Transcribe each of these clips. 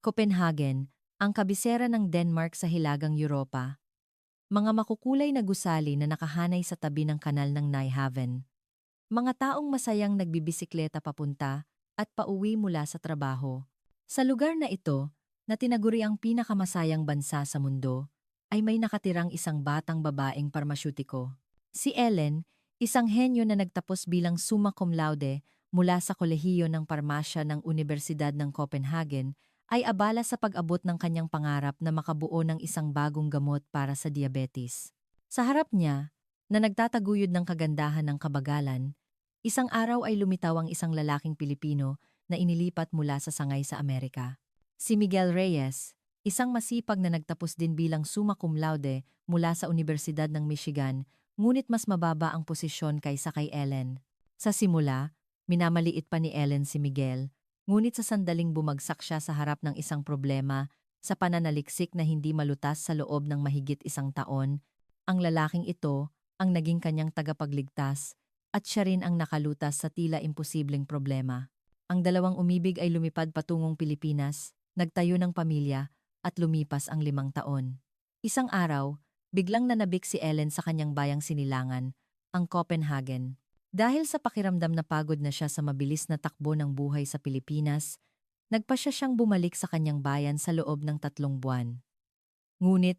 Copenhagen, ang kabisera ng Denmark sa Hilagang Europa. Mga makukulay na gusali na nakahanay sa tabi ng kanal ng Nyhavn. Mga taong masayang nagbibisikleta papunta at pauwi mula sa trabaho. Sa lugar na ito, na tinaguri ang pinakamasayang bansa sa mundo, ay may nakatirang isang batang babaeng parmasyutiko. Si Ellen, isang henyo na nagtapos bilang summa cum laude mula sa kolehiyo ng parmasya ng Universidad ng Copenhagen, ay abala sa pag-abot ng kanyang pangarap na makabuo ng isang bagong gamot para sa diabetes. Sa harap niya, na nagtataguyod ng kagandahan ng kabagalan, isang araw ay lumitaw ang isang lalaking Pilipino na inilipat mula sa sangay sa Amerika. Si Miguel Reyes, isang masipag na nagtapos din bilang summa cum laude mula sa Universidad ng Michigan, ngunit mas mababa ang posisyon kaysa kay Ellen. Sa simula, minamaliit pa ni Ellen si Miguel, ngunit sa sandaling bumagsak siya sa harap ng isang problema, sa pananaliksik na hindi malutas sa loob ng mahigit isang taon, ang lalaking ito ang naging kanyang tagapagligtas at siya rin ang nakalutas sa tila imposibleng problema. Ang dalawang umibig ay lumipad patungong Pilipinas, nagtayo ng pamilya at lumipas ang 5 taon. Isang araw, biglang nanabik si Ellen sa kanyang bayang sinilangan, ang Copenhagen. Dahil sa pakiramdam na pagod na siya sa mabilis na takbo ng buhay sa Pilipinas, nagpasya siyang bumalik sa kanyang bayan sa loob ng 3 buwan. Ngunit,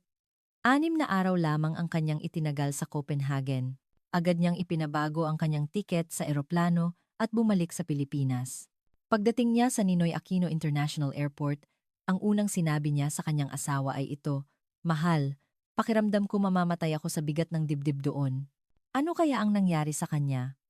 6 na araw lamang ang kanyang itinagal sa Copenhagen. Agad niyang ipinabago ang kanyang tiket sa eroplano at bumalik sa Pilipinas. Pagdating niya sa Ninoy Aquino International Airport, ang unang sinabi niya sa kanyang asawa ay ito, "Mahal, pakiramdam ko mamamatay ako sa bigat ng dibdib doon." Ano kaya ang nangyari sa kanya?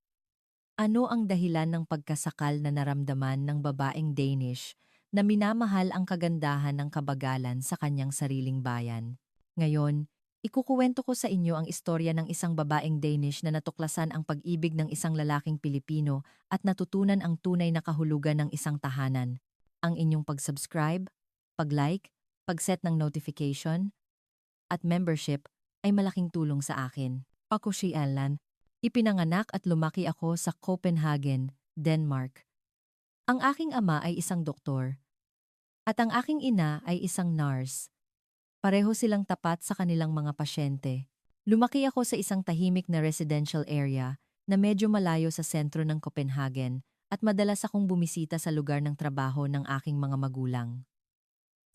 Ano ang dahilan ng pagkasakal na naramdaman ng babaeng Danish na minamahal ang kagandahan ng kabagalan sa kanyang sariling bayan? Ngayon, ikukuwento ko sa inyo ang istorya ng isang babaeng Danish na natuklasan ang pag-ibig ng isang lalaking Pilipino at natutunan ang tunay na kahulugan ng isang tahanan. Ang inyong pag-subscribe, pag-like, pag-set ng notification, at membership ay malaking tulong sa akin. Ako si Ellen. Ipinanganak at lumaki ako sa Copenhagen, Denmark. Ang aking ama ay isang doktor, at ang aking ina ay isang nurse. Pareho silang tapat sa kanilang mga pasyente. Lumaki ako sa isang tahimik na residential area na medyo malayo sa sentro ng Copenhagen at madalas akong bumisita sa lugar ng trabaho ng aking mga magulang.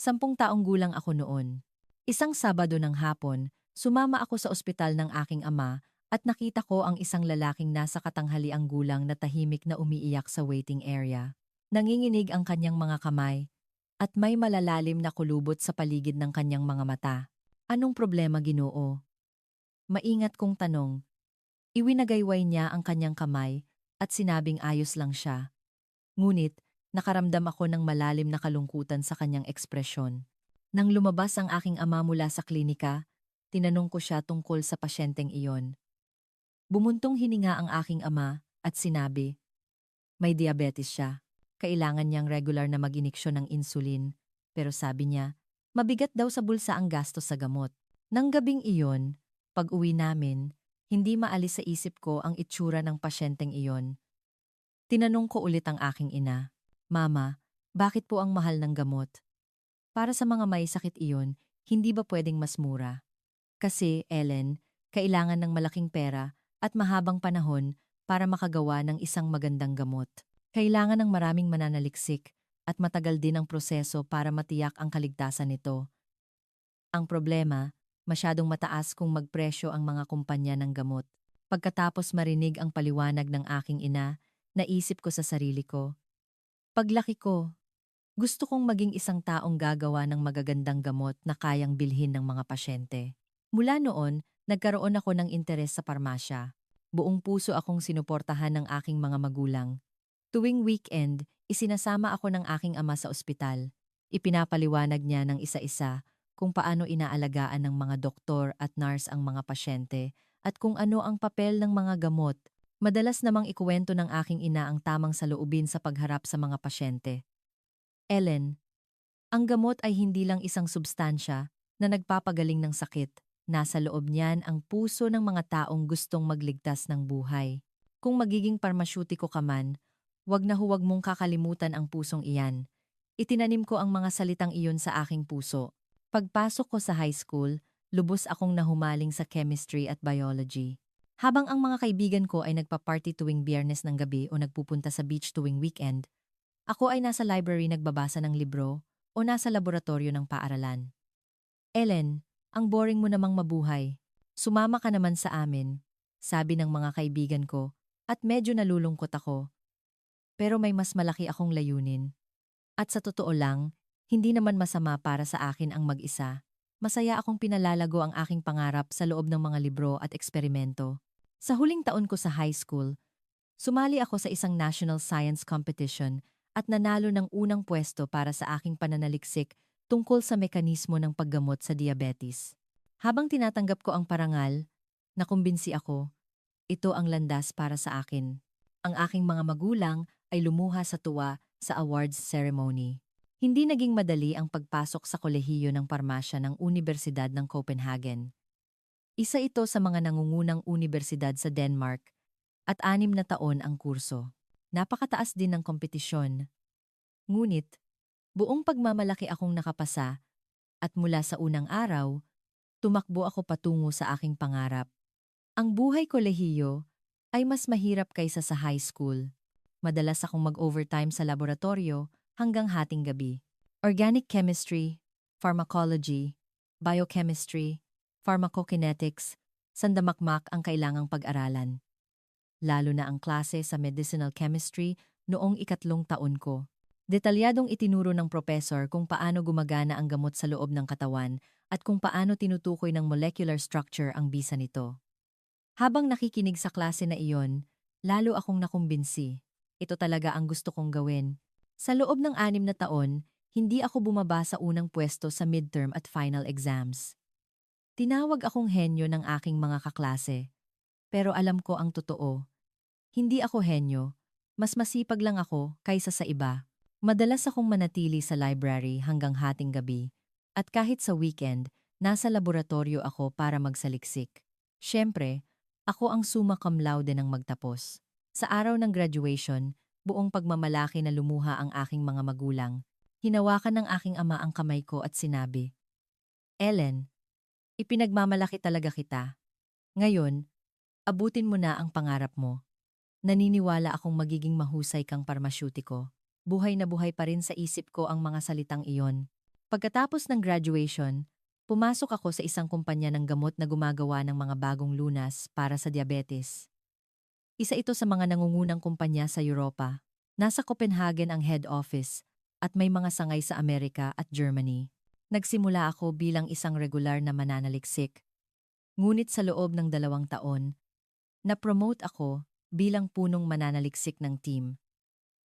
10 taong gulang ako noon. Isang Sabado ng hapon, sumama ako sa ospital ng aking ama at nakita ko ang isang lalaking nasa katanghaliang gulang na tahimik na umiiyak sa waiting area. Nanginginig ang kanyang mga kamay at may malalalim na kulubot sa paligid ng kanyang mga mata. Anong problema, Ginoo? Maingat kong tanong. Iwinagayway niya ang kanyang kamay at sinabing ayos lang siya. Ngunit, nakaramdam ako ng malalim na kalungkutan sa kanyang ekspresyon. Nang lumabas ang aking ama mula sa klinika, tinanong ko siya tungkol sa pasyenteng iyon. Bumuntong hininga ang aking ama at sinabi, may diabetes siya. Kailangan niyang regular na mag-iniksyon ng insulin. Pero sabi niya, mabigat daw sa bulsa ang gastos sa gamot. Nang gabing iyon, pag-uwi namin, hindi maalis sa isip ko ang itsura ng pasyenteng iyon. Tinanong ko ulit ang aking ina, Mama, bakit po ang mahal ng gamot? Para sa mga may sakit iyon, hindi ba pwedeng mas mura? Kasi, Ellen, kailangan ng malaking pera at mahabang panahon para makagawa ng isang magandang gamot. Kailangan ng maraming mananaliksik at matagal din ang proseso para matiyak ang kaligtasan nito. Ang problema, masyadong mataas kung magpresyo ang mga kumpanya ng gamot. Pagkatapos marinig ang paliwanag ng aking ina, naisip ko sa sarili ko. Paglaki ko, gusto kong maging isang taong gagawa ng magagandang gamot na kayang bilhin ng mga pasyente. Mula noon, nagkaroon ako ng interes sa parmasya. Buong puso akong sinuportahan ng aking mga magulang. Tuwing weekend, isinasama ako ng aking ama sa ospital. Ipinapaliwanag niya ng isa-isa kung paano inaalagaan ng mga doktor at nurse ang mga pasyente at kung ano ang papel ng mga gamot. Madalas namang ikuwento ng aking ina ang tamang saloobin sa pagharap sa mga pasyente. Ellen, ang gamot ay hindi lang isang substansya na nagpapagaling ng sakit. Nasa loob niyan ang puso ng mga taong gustong magligtas ng buhay. Kung magiging parmasyutiko ka man, huwag mong kakalimutan ang pusong iyan. Itinanim ko ang mga salitang iyon sa aking puso. Pagpasok ko sa high school, lubos akong nahumaling sa chemistry at biology. Habang ang mga kaibigan ko ay nagpa-party tuwing Biyernes ng gabi o nagpupunta sa beach tuwing weekend, ako ay nasa library nagbabasa ng libro o nasa laboratorio ng paaralan. Ellen, ang boring mo namang mabuhay. Sumama ka naman sa amin, sabi ng mga kaibigan ko, at medyo nalulungkot ako. Pero may mas malaki akong layunin. At sa totoo lang, hindi naman masama para sa akin ang mag-isa. Masaya akong pinalalago ang aking pangarap sa loob ng mga libro at eksperimento. Sa huling taon ko sa high school, sumali ako sa isang national science competition at nanalo ng unang pwesto para sa aking pananaliksik tungkol sa mekanismo ng paggamot sa diabetes. Habang tinatanggap ko ang parangal, nakumbinsi ako, ito ang landas para sa akin. Ang aking mga magulang ay lumuha sa tuwa sa awards ceremony. Hindi naging madali ang pagpasok sa kolehiyo ng parmasya ng Universidad ng Copenhagen. Isa ito sa mga nangungunang unibersidad sa Denmark at 6 na taon ang kurso. Napakataas din ng kompetisyon. Ngunit, buong pagmamalaki akong nakapasa at mula sa unang araw, tumakbo ako patungo sa aking pangarap. Ang buhay kolehiyo ay mas mahirap kaysa sa high school. Madalas akong mag-overtime sa laboratorio hanggang hating gabi. Organic chemistry, pharmacology, biochemistry, pharmacokinetics, sandamakmak ang kailangang pag-aralan. Lalo na ang klase sa medicinal chemistry noong 3 taon ko. Detalyadong itinuro ng professor kung paano gumagana ang gamot sa loob ng katawan at kung paano tinutukoy ng molecular structure ang bisa nito. Habang nakikinig sa klase na iyon, lalo akong nakumbinsi. Ito talaga ang gusto kong gawin. Sa loob ng 6 na taon, hindi ako bumaba sa unang pwesto sa midterm at final exams. Tinawag akong henyo ng aking mga kaklase. Pero alam ko ang totoo. Hindi ako henyo. Mas masipag lang ako kaysa sa iba. Madalas akong manatili sa library hanggang hating gabi. At kahit sa weekend, nasa laboratorio ako para magsaliksik. Siyempre, ako ang summa cum laude ng magtapos. Sa araw ng graduation, buong pagmamalaki na lumuha ang aking mga magulang. Hinawakan ng aking ama ang kamay ko at sinabi, Ellen, ipinagmamalaki talaga kita. Ngayon, abutin mo na ang pangarap mo. Naniniwala akong magiging mahusay kang parmasyutiko. Buhay na buhay pa rin sa isip ko ang mga salitang iyon. Pagkatapos ng graduation, pumasok ako sa isang kumpanya ng gamot na gumagawa ng mga bagong lunas para sa diabetes. Isa ito sa mga nangungunang kumpanya sa Europa. Nasa Copenhagen ang head office at may mga sangay sa Amerika at Germany. Nagsimula ako bilang isang regular na mananaliksik. Ngunit sa loob ng 2 taon, na-promote ako bilang punong mananaliksik ng team.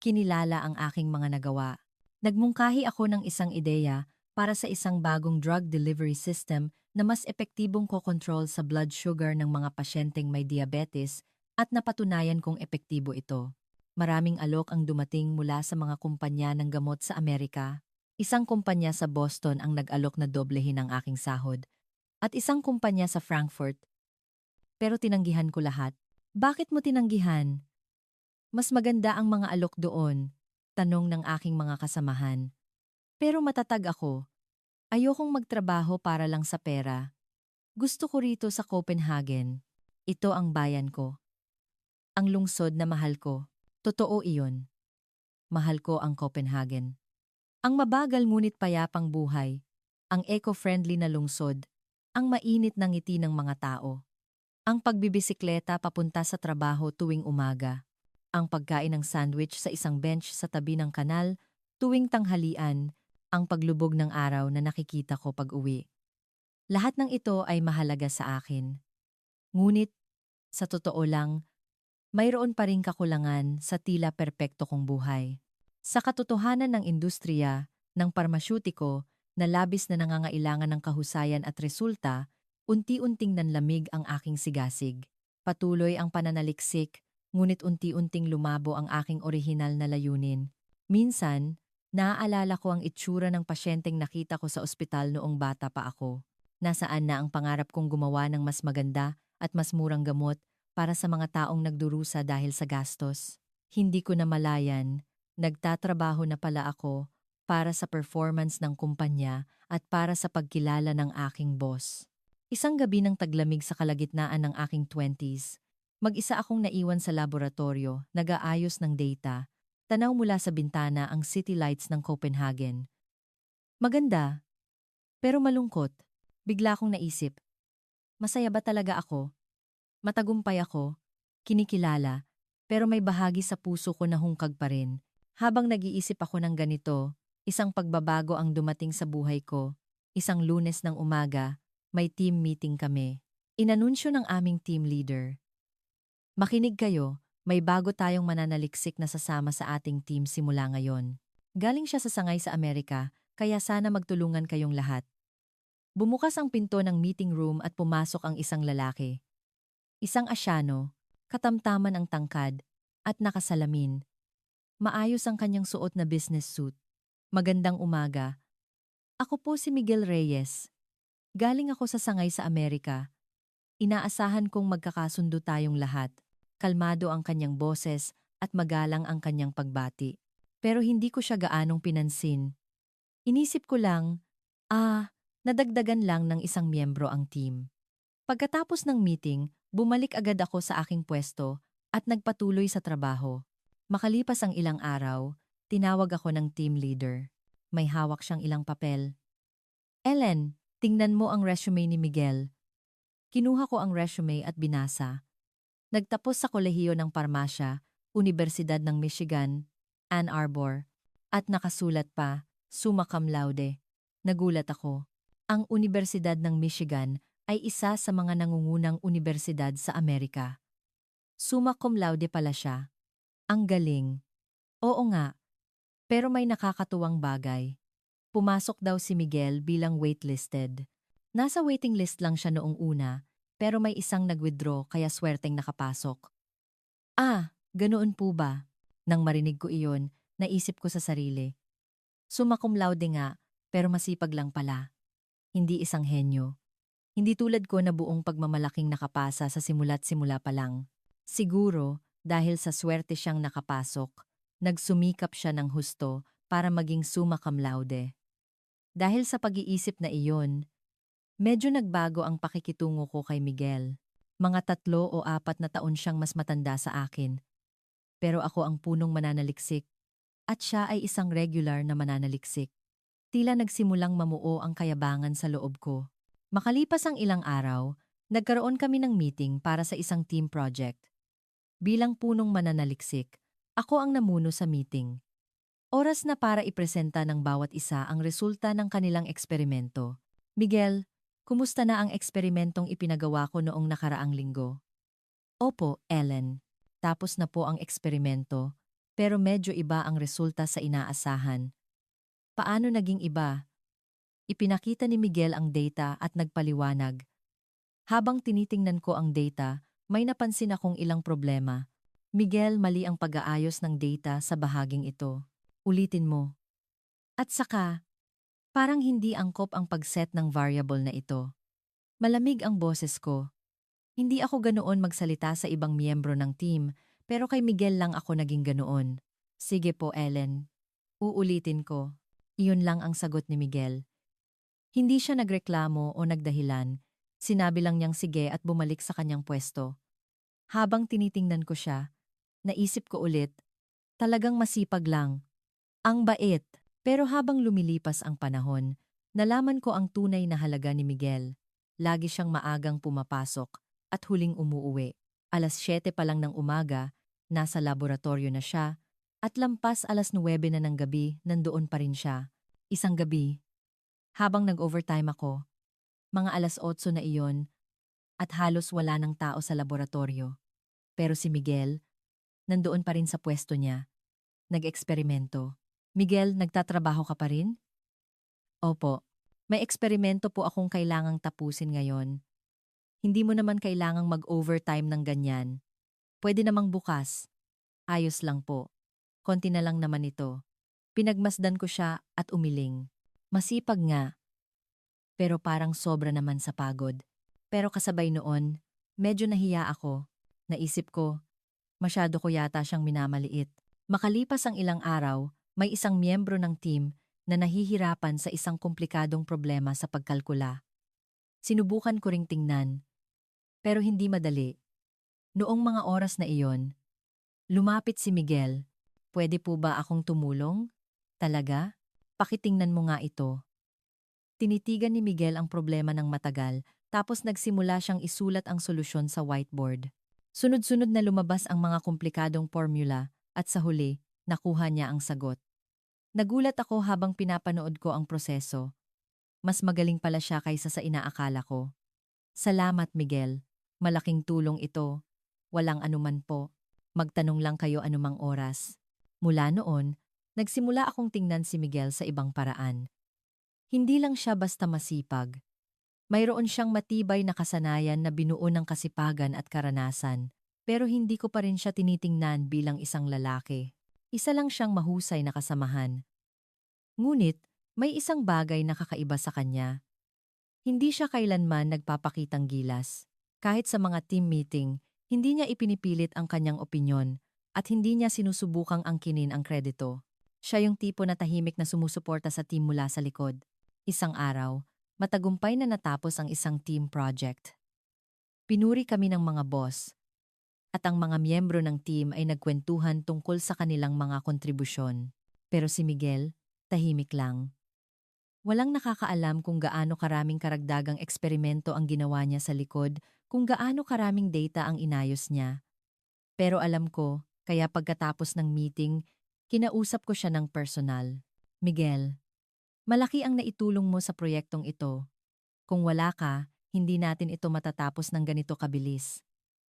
Kinilala ang aking mga nagawa. Nagmungkahi ako ng isang ideya para sa isang bagong drug delivery system na mas epektibong kokontrol sa blood sugar ng mga pasyenteng may diabetes at napatunayan kong epektibo ito. Maraming alok ang dumating mula sa mga kumpanya ng gamot sa Amerika. Isang kumpanya sa Boston ang nag-alok na doblehin ang aking sahod at isang kumpanya sa Frankfurt. Pero tinanggihan ko lahat. Bakit mo tinanggihan? Mas maganda ang mga alok doon, tanong ng aking mga kasamahan. Pero matatag ako. Ayokong magtrabaho para lang sa pera. Gusto ko rito sa Copenhagen. Ito ang bayan ko. Ang lungsod na mahal ko. Totoo iyon. Mahal ko ang Copenhagen. Ang mabagal ngunit payapang buhay. Ang eco-friendly na lungsod. Ang mainit na ngiti ng mga tao. Ang pagbibisikleta papunta sa trabaho tuwing umaga. Ang pagkain ng sandwich sa isang bench sa tabi ng kanal tuwing tanghalian. Ang paglubog ng araw na nakikita ko pag-uwi. Lahat ng ito ay mahalaga sa akin. Ngunit, sa totoo lang, mayroon pa ring kakulangan sa tila perpekto kong buhay. Sa katotohanan ng industriya, ng parmasyutiko, na labis na nangangailangan ng kahusayan at resulta, unti-unting nanlamig ang aking sigasig. Patuloy ang pananaliksik, ngunit unti-unting lumabo ang aking orihinal na layunin. Minsan, naaalala ko ang itsura ng pasyenteng nakita ko sa ospital noong bata pa ako. Nasaan na ang pangarap kong gumawa ng mas maganda at mas murang gamot para sa mga taong nagdurusa dahil sa gastos. Hindi ko na malayan, nagtatrabaho na pala ako para sa performance ng kumpanya at para sa pagkilala ng aking boss. Isang gabi ng taglamig sa kalagitnaan ng aking 20s, mag-isa akong naiwan sa laboratorio, nag-aayos ng data, tanaw mula sa bintana ang city lights ng Copenhagen. Maganda, pero malungkot. Bigla akong naisip, masaya ba talaga ako? Matagumpay ako, kinikilala, pero may bahagi sa puso ko na hungkag pa rin. Habang nag-iisip ako ng ganito, isang pagbabago ang dumating sa buhay ko. Isang Lunes ng umaga, may team meeting kami. Inanunsyo ng aming team leader. Makinig kayo, may bago tayong mananaliksik na sasama sa ating team simula ngayon. Galing siya sa sangay sa Amerika, kaya sana magtulungan kayong lahat. Bumukas ang pinto ng meeting room at pumasok ang isang lalaki. Isang Asyano, katamtaman ang tangkad, at nakasalamin. Maayos ang kanyang suot na business suit. Magandang umaga. Ako po si Miguel Reyes. Galing ako sa sangay sa Amerika. Inaasahan kong magkakasundo tayong lahat. Kalmado ang kanyang boses at magalang ang kanyang pagbati. Pero hindi ko siya gaanong pinansin. Inisip ko lang, nadagdagan lang ng isang miyembro ang team. Pagkatapos ng meeting, bumalik agad ako sa aking pwesto at nagpatuloy sa trabaho. Makalipas ang ilang araw, tinawag ako ng team leader. May hawak siyang ilang papel. Ellen, tingnan mo ang resume ni Miguel. Kinuha ko ang resume at binasa. Nagtapos sa kolehiyo ng Parmasya, Universidad ng Michigan, Ann Arbor, at nakasulat pa, summa cum laude. Nagulat ako. Ang Universidad ng Michigan ay isa sa mga nangungunang universidad sa Amerika. Summa cum laude pala siya. Ang galing. Oo nga, pero may nakakatuwang bagay. Pumasok daw si Miguel bilang waitlisted. Nasa waiting list lang siya noong una, pero may isang nag-withdraw kaya swerteng nakapasok. Ganoon po ba? Nang marinig ko iyon, naisip ko sa sarili. Summa cum laude nga, pero masipag lang pala. Hindi isang henyo. Hindi tulad ko na buong pagmamalaking nakapasa sa simula't simula pa lang. Siguro, dahil sa swerte siyang nakapasok, nagsumikap siya ng husto para maging summa cum laude. Dahil sa pag-iisip na iyon, medyo nagbago ang pakikitungo ko kay Miguel. Mga 3 o 4 na taon siyang mas matanda sa akin. Pero ako ang punong mananaliksik, at siya ay isang regular na mananaliksik. Tila nagsimulang mamuo ang kayabangan sa loob ko. Makalipas ang ilang araw, nagkaroon kami ng meeting para sa isang team project. Bilang punong mananaliksik, ako ang namuno sa meeting. Oras na para ipresenta ng bawat isa ang resulta ng kanilang eksperimento. Miguel, kumusta na ang eksperimentong ipinagawa ko noong nakaraang linggo? Opo, Ellen. Tapos na po ang eksperimento, pero medyo iba ang resulta sa inaasahan. Paano naging iba? Ipinakita ni Miguel ang data at nagpaliwanag. Habang tinitingnan ko ang data, may napansin akong ilang problema. Miguel, mali ang pag-aayos ng data sa bahaging ito. Ulitin mo. At saka, parang hindi angkop ang pag-set ng variable na ito. Malamig ang boses ko. Hindi ako ganoon magsalita sa ibang miyembro ng team, pero kay Miguel lang ako naging ganoon. Sige po, Ellen. Uulitin ko. Iyon lang ang sagot ni Miguel. Hindi siya nagreklamo o nagdahilan. Sinabi lang niyang sige at bumalik sa kanyang pwesto. Habang tinitingnan ko siya, naisip ko ulit, talagang masipag lang. Ang bait. Pero habang lumilipas ang panahon, nalaman ko ang tunay na halaga ni Miguel. Lagi siyang maagang pumapasok at huling umuuwi. 7:00 pa lang ng umaga, nasa laboratorio na siya, at lampas 9:00 na ng gabi, nandoon pa rin siya. Isang gabi, habang nag-overtime ako, mga 8:00 na iyon, at halos wala ng tao sa laboratorio. Pero si Miguel, nandoon pa rin sa pwesto niya. Nag-eksperimento. Miguel, nagtatrabaho ka pa rin? Opo. May eksperimento po akong kailangang tapusin ngayon. Hindi mo naman kailangang mag-overtime ng ganyan. Pwede namang bukas. Ayos lang po. Konti na lang naman ito. Pinagmasdan ko siya at umiling. Masipag nga. Pero parang sobra naman sa pagod. Pero kasabay noon, medyo nahiya ako. Naisip ko, masyado ko yata siyang minamaliit. Makalipas ang ilang araw, may isang miyembro ng team na nahihirapan sa isang komplikadong problema sa pagkalkula. Sinubukan ko ring tingnan, pero hindi madali. Noong mga oras na iyon, lumapit si Miguel. Pwede po ba akong tumulong? Talaga? Pakitingnan mo nga ito. Tinitigan ni Miguel ang problema ng matagal, tapos nagsimula siyang isulat ang solusyon sa whiteboard. Sunod-sunod na lumabas ang mga komplikadong formula at sa huli, nakuha niya ang sagot. Nagulat ako habang pinapanood ko ang proseso. Mas magaling pala siya kaysa sa inaakala ko. Salamat, Miguel. Malaking tulong ito. Walang anuman po. Magtanong lang kayo anumang oras. Mula noon, nagsimula akong tingnan si Miguel sa ibang paraan. Hindi lang siya basta masipag. Mayroon siyang matibay na kasanayan na binuo ng kasipagan at karanasan, pero hindi ko pa rin siya tinitingnan bilang isang lalaki. Isa lang siyang mahusay na kasamahan. Ngunit, may isang bagay na kakaiba sa kanya. Hindi siya kailanman nagpapakitang gilas. Kahit sa mga team meeting, hindi niya ipinipilit ang kanyang opinyon at hindi niya sinusubukang angkinin ang kredito. Siya yung tipo na tahimik na sumusuporta sa team mula sa likod. Isang araw, matagumpay na natapos ang isang team project. Pinuri kami ng mga boss, at ang mga miyembro ng team ay nagkwentuhan tungkol sa kanilang mga kontribusyon. Pero si Miguel, tahimik lang. Walang nakakaalam kung gaano karaming karagdagang eksperimento ang ginawa niya sa likod, kung gaano karaming data ang inayos niya. Pero alam ko, kaya pagkatapos ng meeting, kinausap ko siya ng personal. Miguel, malaki ang naitulong mo sa proyektong ito. Kung wala ka, hindi natin ito matatapos ng ganito kabilis.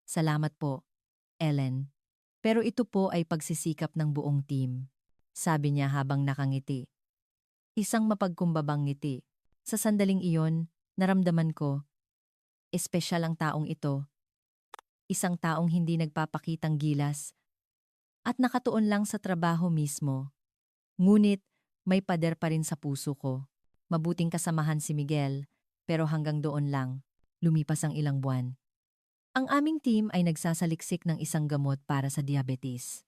Salamat po, Ellen. Pero ito po ay pagsisikap ng buong team. Sabi niya habang nakangiti. Isang mapagkumbabang ngiti. Sa sandaling iyon, naramdaman ko, espesyal ang taong ito. Isang taong hindi nagpapakitang gilas at nakatuon lang sa trabaho mismo. Ngunit, may pader pa rin sa puso ko. Mabuting kasamahan si Miguel, pero hanggang doon lang. Lumipas ang ilang buwan. Ang aming team ay nagsasaliksik ng isang gamot para sa diabetes.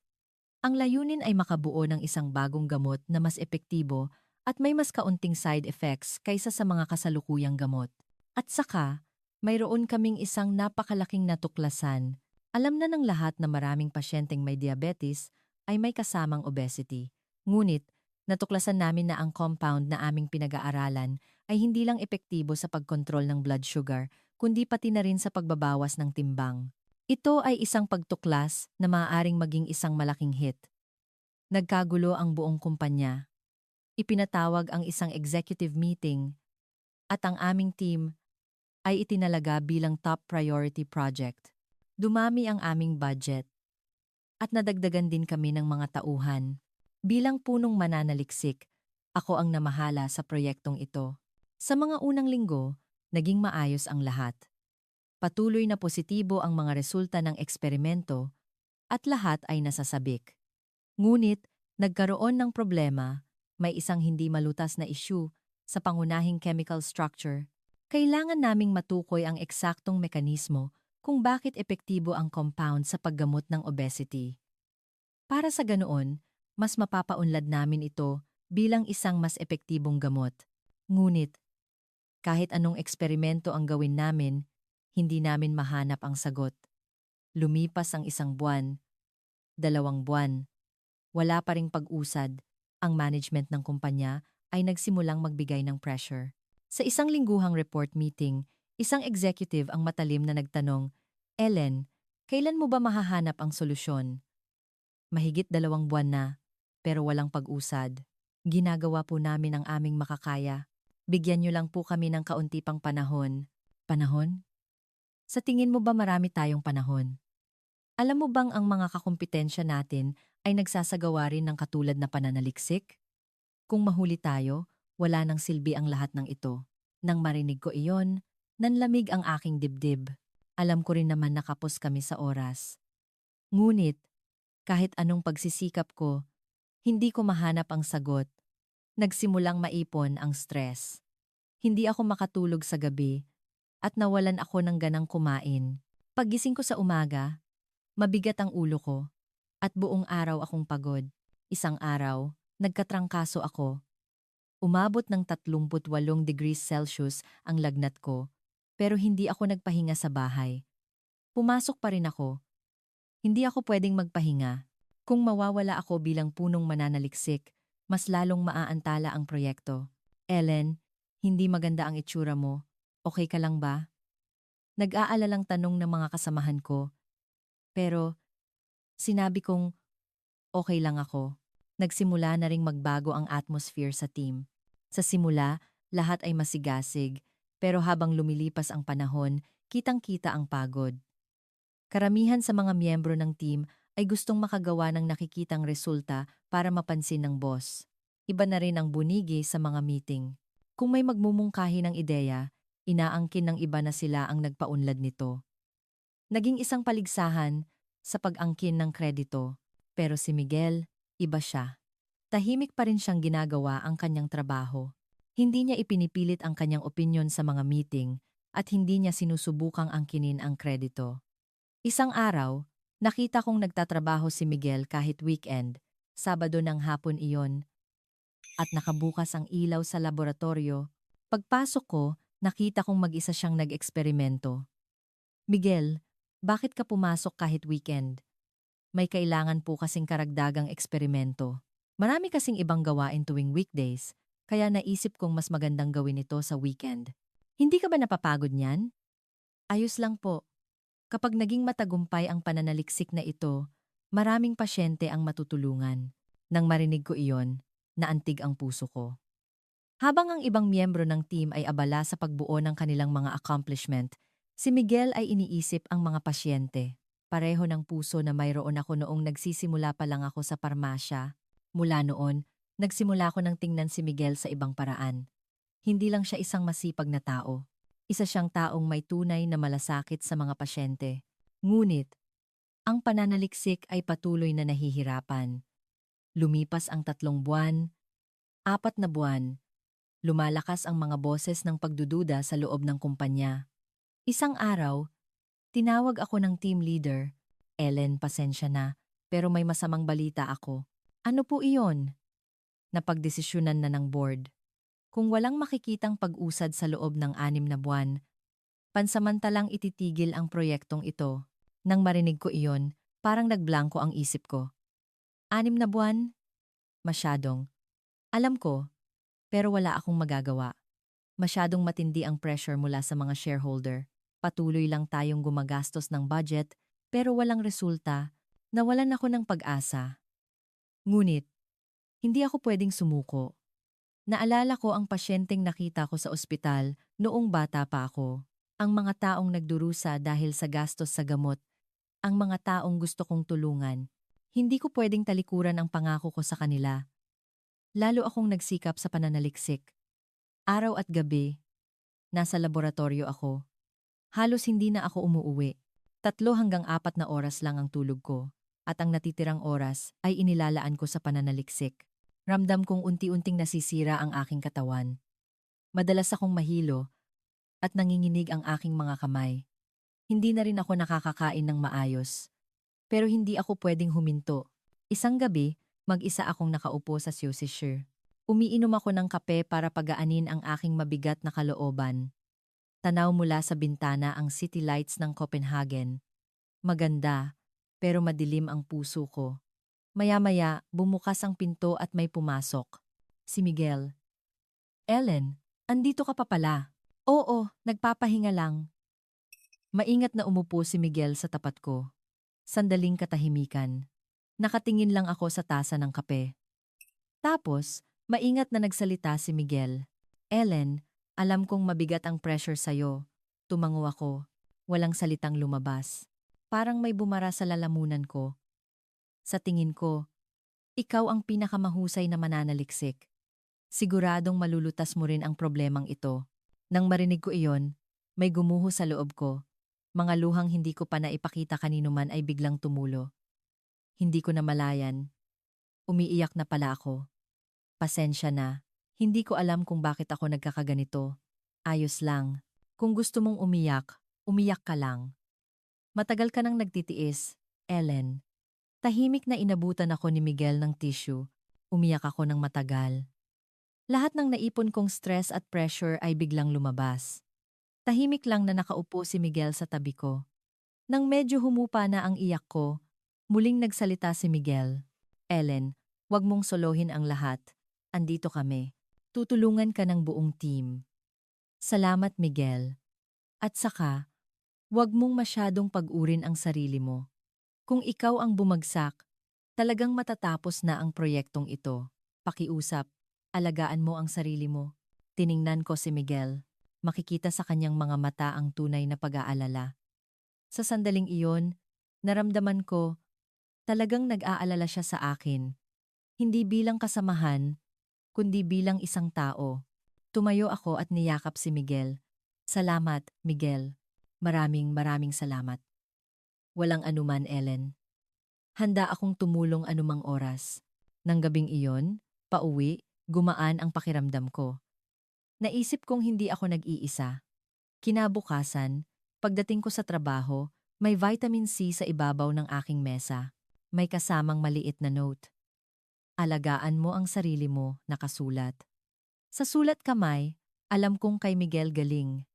Ang layunin ay makabuo ng isang bagong gamot na mas epektibo at may mas kaunting side effects kaysa sa mga kasalukuyang gamot. At saka, mayroon kaming isang napakalaking natuklasan. Alam na ng lahat na maraming pasyenteng may diabetes ay may kasamang obesity. Ngunit, natuklasan namin na ang compound na aming pinag-aaralan ay hindi lang epektibo sa pagkontrol ng blood sugar, kundi pati na rin sa pagbabawas ng timbang. Ito ay isang pagtuklas na maaaring maging isang malaking hit. Nagkagulo ang buong kumpanya. Ipinatawag ang isang executive meeting at ang aming team ay itinalaga bilang top priority project. Dumami ang aming budget at nadagdagan din kami ng mga tauhan. Bilang punong mananaliksik, ako ang namahala sa proyektong ito. Sa mga unang linggo, naging maayos ang lahat. Patuloy na positibo ang mga resulta ng eksperimento at lahat ay nasasabik. Ngunit, nagkaroon ng problema, may isang hindi malutas na issue sa pangunahing chemical structure. Kailangan naming matukoy ang eksaktong mekanismo kung bakit epektibo ang compound sa paggamot ng obesity. Para sa ganoon, mas mapapaunlad namin ito bilang isang mas epektibong gamot. Ngunit, kahit anong eksperimento ang gawin namin, hindi namin mahanap ang sagot. Lumipas ang 1 buwan, 2 buwan. Wala pa ring pag-usad, ang management ng kumpanya ay nagsimulang magbigay ng pressure. Sa isang lingguhang report meeting, isang executive ang matalim na nagtanong, Ellen, kailan mo ba mahahanap ang solusyon? Mahigit 2 buwan na, pero walang pag-usad. Ginagawa po namin ang aming makakaya. Bigyan niyo lang po kami ng kaunti pang panahon. Panahon? Sa tingin mo ba marami tayong panahon? Alam mo bang ang mga kakumpetensya natin ay nagsasagawa rin ng katulad na pananaliksik? Kung mahuli tayo, wala nang silbi ang lahat ng ito. Nang marinig ko iyon, nanlamig ang aking dibdib. Alam ko rin naman nakapos kami sa oras. Ngunit, kahit anong pagsisikap ko, hindi ko mahanap ang sagot. Nagsimulang maipon ang stress. Hindi ako makatulog sa gabi at nawalan ako ng ganang kumain. Paggising ko sa umaga, mabigat ang ulo ko at buong araw akong pagod. Isang araw, nagkatrangkaso ako. Umabot ng 38 degrees Celsius ang lagnat ko, pero hindi ako nagpahinga sa bahay. Pumasok pa rin ako. Hindi ako pwedeng magpahinga. Kung mawawala ako bilang punong mananaliksik, mas lalong maaantala ang proyekto. Ellen, hindi maganda ang itsura mo. Okay ka lang ba? Nag-aalalang tanong ng mga kasamahan ko, pero sinabi kong okay lang ako. Nagsimula na ring magbago ang atmosphere sa team. Sa simula, lahat ay masigasig, pero habang lumilipas ang panahon, kitang-kita ang pagod. Karamihan sa mga miyembro ng team ay gustong makagawa ng nakikitang resulta para mapansin ng boss. Iba na rin ang bunigi sa mga meeting. Kung may magmumungkahi ng ideya, inaangkin ng iba na sila ang nagpaunlad nito. Naging isang paligsahan sa pag-angkin ng kredito. Pero si Miguel, iba siya. Tahimik pa rin siyang ginagawa ang kanyang trabaho. Hindi niya ipinipilit ang kanyang opinyon sa mga meeting at hindi niya sinusubukang angkinin ang kredito. Isang araw, nakita kong nagtatrabaho si Miguel kahit weekend, Sabado ng hapon iyon, at nakabukas ang ilaw sa laboratorio. Pagpasok ko, nakita kong mag-isa siyang nag-eksperimento. Miguel, bakit ka pumasok kahit weekend? May kailangan po kasing karagdagang eksperimento. Marami kasing ibang gawain tuwing weekdays, kaya naisip kong mas magandang gawin ito sa weekend. Hindi ka ba napapagod niyan? Ayos lang po. Kapag naging matagumpay ang pananaliksik na ito, maraming pasyente ang matutulungan. Nang marinig ko iyon, naantig ang puso ko. Habang ang ibang miyembro ng team ay abala sa pagbuo ng kanilang mga accomplishment, si Miguel ay iniisip ang mga pasyente. Pareho ng puso na mayroon ako noong nagsisimula pa lang ako sa parmasya. Mula noon, nagsimula ko ng tingnan si Miguel sa ibang paraan. Hindi lang siya isang masipag na tao. Isa siyang taong may tunay na malasakit sa mga pasyente. Ngunit, ang pananaliksik ay patuloy na nahihirapan. Lumipas ang 3 buwan, 4 na buwan, lumalakas ang mga boses ng pagdududa sa loob ng kumpanya. Isang araw, tinawag ako ng team leader. Ellen, pasensya na, pero may masamang balita ako. Ano po iyon? Napagdesisyonan na ng board. Kung walang makikitang pag-usad sa loob ng 6 na buwan, pansamantalang ititigil ang proyektong ito. Nang marinig ko iyon, parang nagblanko ang isip ko. 6 na buwan? Masyadong. Alam ko, pero wala akong magagawa. Masyadong matindi ang pressure mula sa mga shareholder. Patuloy lang tayong gumagastos ng budget, pero walang resulta. Nawalan ako ng pag-asa. Ngunit, hindi ako pwedeng sumuko. Naalala ko ang pasyenteng nakita ko sa ospital noong bata pa ako. Ang mga taong nagdurusa dahil sa gastos sa gamot. Ang mga taong gusto kong tulungan. Hindi ko pwedeng talikuran ang pangako ko sa kanila. Lalo akong nagsikap sa pananaliksik. Araw at gabi, nasa laboratorio ako. Halos hindi na ako umuuwi. 3 hanggang 4 na oras lang ang tulog ko. At ang natitirang oras ay inilalaan ko sa pananaliksik. Ramdam kong unti-unting nasisira ang aking katawan. Madalas akong mahilo at nanginginig ang aking mga kamay. Hindi na rin ako nakakakain ng maayos. Pero hindi ako pwedeng huminto. Isang gabi, mag-isa akong nakaupo sa Swiss. Umiinom ako ng kape para pagaanin ang aking mabigat na kalooban. Tanaw mula sa bintana ang city lights ng Copenhagen. Maganda, pero madilim ang puso ko. Maya-maya, bumukas ang pinto at may pumasok. Si Miguel. Ellen, andito ka pa pala. Oo, nagpapahinga lang. Maingat na umupo si Miguel sa tapat ko. Sandaling katahimikan. Nakatingin lang ako sa tasa ng kape. Tapos, maingat na nagsalita si Miguel. Ellen, alam kong mabigat ang pressure sa'yo. Tumango ako. Walang salitang lumabas. Parang may bumara sa lalamunan ko. Sa tingin ko, ikaw ang pinakamahusay na mananaliksik. Siguradong malulutas mo rin ang problemang ito. Nang marinig ko iyon, may gumuho sa loob ko. Mga luhang hindi ko pa naipakita kanino man ay biglang tumulo. Hindi ko namalayan. Umiiyak na pala ako. Pasensya na. Hindi ko alam kung bakit ako nagkakaganito. Ayos lang. Kung gusto mong umiyak, umiyak ka lang. Matagal ka nang nagtitiis, Ellen. Tahimik na inabutan ako ni Miguel ng tissue. Umiyak ako ng matagal. Lahat ng naipon kong stress at pressure ay biglang lumabas. Tahimik lang na nakaupo si Miguel sa tabi ko. Nang medyo humupa na ang iyak ko, muling nagsalita si Miguel. Ellen, wag mong solohin ang lahat. Andito kami. Tutulungan ka ng buong team. Salamat, Miguel. At saka, wag mong masyadong pag-urin ang sarili mo. Kung ikaw ang bumagsak, talagang matatapos na ang proyektong ito. Pakiusap, alagaan mo ang sarili mo. Tiningnan ko si Miguel. Makikita sa kanyang mga mata ang tunay na pag-aalala. Sa sandaling iyon, naramdaman ko, talagang nag-aalala siya sa akin. Hindi bilang kasamahan, kundi bilang isang tao. Tumayo ako at niyakap si Miguel. Salamat, Miguel. Maraming salamat. Walang anuman, Ellen. Handa akong tumulong anumang oras. Nang gabing iyon, pauwi, gumaan ang pakiramdam ko. Naisip kong hindi ako nag-iisa. Kinabukasan, pagdating ko sa trabaho, may vitamin C sa ibabaw ng aking mesa. May kasamang maliit na note. Alagaan mo ang sarili mo, nakasulat. Sa sulat kamay, alam kong kay Miguel galing.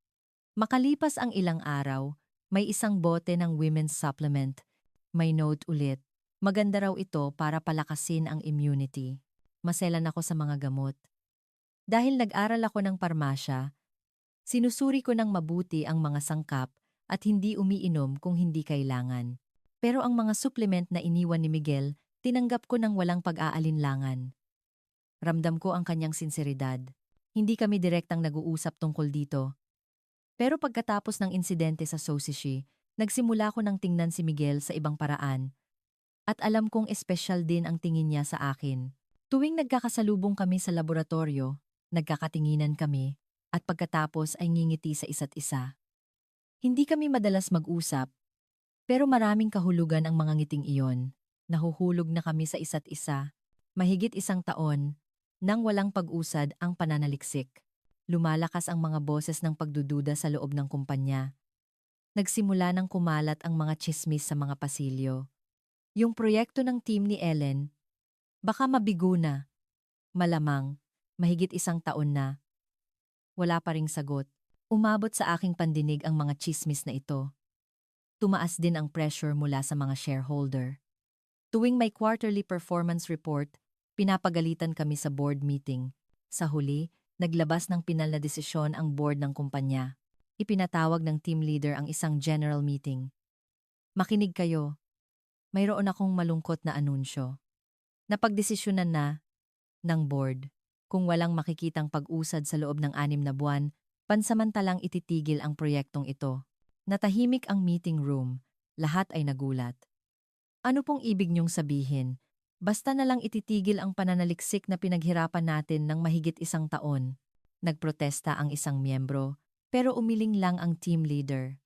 Makalipas ang ilang araw, may isang bote ng women's supplement. May note ulit. Maganda raw ito para palakasin ang immunity. Maselan ako sa mga gamot. Dahil nag-aral ako ng parmasya, sinusuri ko ng mabuti ang mga sangkap at hindi umiinom kung hindi kailangan. Pero ang mga supplement na iniwan ni Miguel, tinanggap ko ng walang pag-aalinlangan. Ramdam ko ang kanyang sinseridad. Hindi kami direktang nag-uusap tungkol dito. Pero pagkatapos ng insidente sa Sosishi, nagsimula ko ng tingnan si Miguel sa ibang paraan. At alam kong espesyal din ang tingin niya sa akin. Tuwing nagkakasalubong kami sa laboratorio, nagkakatinginan kami, at pagkatapos ay ngingiti sa isa't isa. Hindi kami madalas mag-usap, pero maraming kahulugan ang mga ngiting iyon. Nahuhulog na kami sa isa't isa. Mahigit 1 taon, nang walang pag-usad ang pananaliksik. Lumalakas ang mga boses ng pagdududa sa loob ng kumpanya. Nagsimula ng kumalat ang mga tsismis sa mga pasilyo. Yung proyekto ng team ni Ellen, baka mabigo na. Malamang, mahigit 1 taon na. Wala pa ring sagot. Umabot sa aking pandinig ang mga tsismis na ito. Tumaas din ang pressure mula sa mga shareholder. Tuwing may quarterly performance report, pinapagalitan kami sa board meeting. Sa huli, naglabas ng pinal na desisyon ang board ng kumpanya. Ipinatawag ng team leader ang isang general meeting. Makinig kayo. Mayroon akong malungkot na anunsyo. Napagdesisyonan na ng board. Kung walang makikitang pag-usad sa loob ng 6 na buwan, pansamantalang ititigil ang proyektong ito. Natahimik ang meeting room. Lahat ay nagulat. Ano pong ibig niyong sabihin? Basta na lang ititigil ang pananaliksik na pinaghirapan natin ng mahigit 1 taon. Nagprotesta ang isang miyembro, pero umiling lang ang team leader.